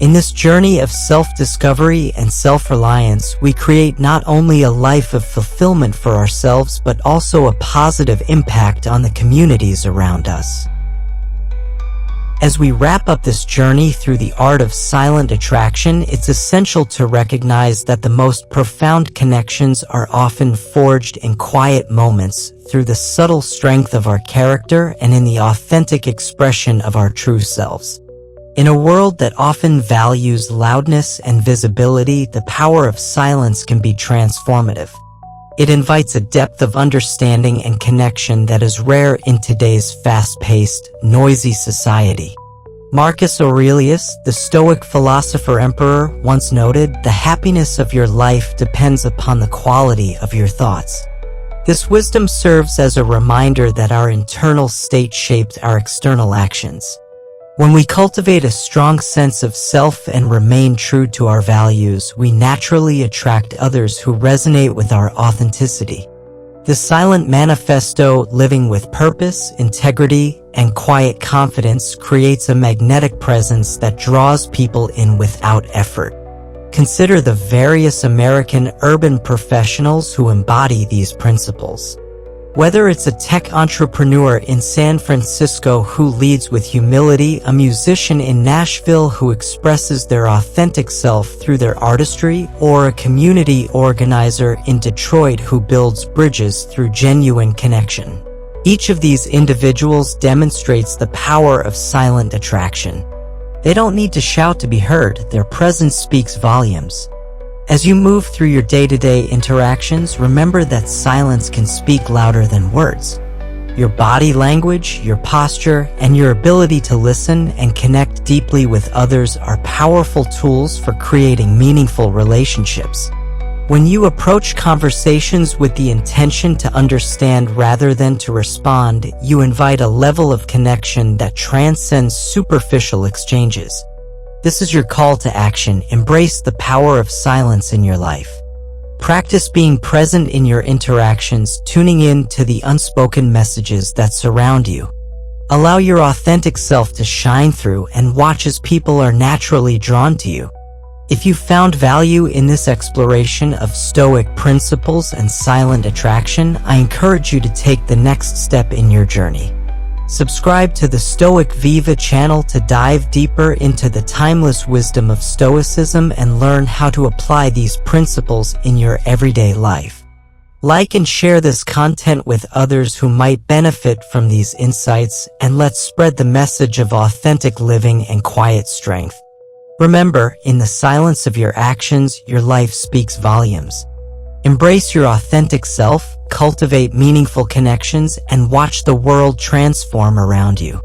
In this journey of self-discovery and self-reliance, we create not only a life of fulfillment for ourselves but also a positive impact on the communities around us. As we wrap up this journey through the art of silent attraction, it's essential to recognize that the most profound connections are often forged in quiet moments, through the subtle strength of our character and in the authentic expression of our true selves. In a world that often values loudness and visibility, the power of silence can be transformative. It invites a depth of understanding and connection that is rare in today's fast-paced, noisy society. Marcus Aurelius, the Stoic philosopher emperor, once noted, "The happiness of your life depends upon the quality of your thoughts." This wisdom serves as a reminder that our internal state shapes our external actions. When we cultivate a strong sense of self and remain true to our values, we naturally attract others who resonate with our authenticity. The silent manifesto, living with purpose, integrity, and quiet confidence, creates a magnetic presence that draws people in without effort. Consider the various American urban professionals who embody these principles. Whether it's a tech entrepreneur in San Francisco who leads with humility, a musician in Nashville who expresses their authentic self through their artistry, or a community organizer in Detroit who builds bridges through genuine connection. Each of these individuals demonstrates the power of silent attraction. They don't need to shout to be heard, their presence speaks volumes. As you move through your day-to-day interactions, remember that silence can speak louder than words. Your body language, your posture, and your ability to listen and connect deeply with others are powerful tools for creating meaningful relationships. When you approach conversations with the intention to understand rather than to respond, you invite a level of connection that transcends superficial exchanges. This is your call to action. Embrace the power of silence in your life. Practice being present in your interactions, tuning in to the unspoken messages that surround you. Allow your authentic self to shine through and watch as people are naturally drawn to you. If you found value in this exploration of Stoic principles and silent attraction, I encourage you to take the next step in your journey. Subscribe to the Stoic Viva channel to dive deeper into the timeless wisdom of Stoicism and learn how to apply these principles in your everyday life. Like and share this content with others who might benefit from these insights, and let's spread the message of authentic living and quiet strength. Remember, in the silence of your actions, your life speaks volumes. Embrace your authentic self, cultivate meaningful connections, and watch the world transform around you.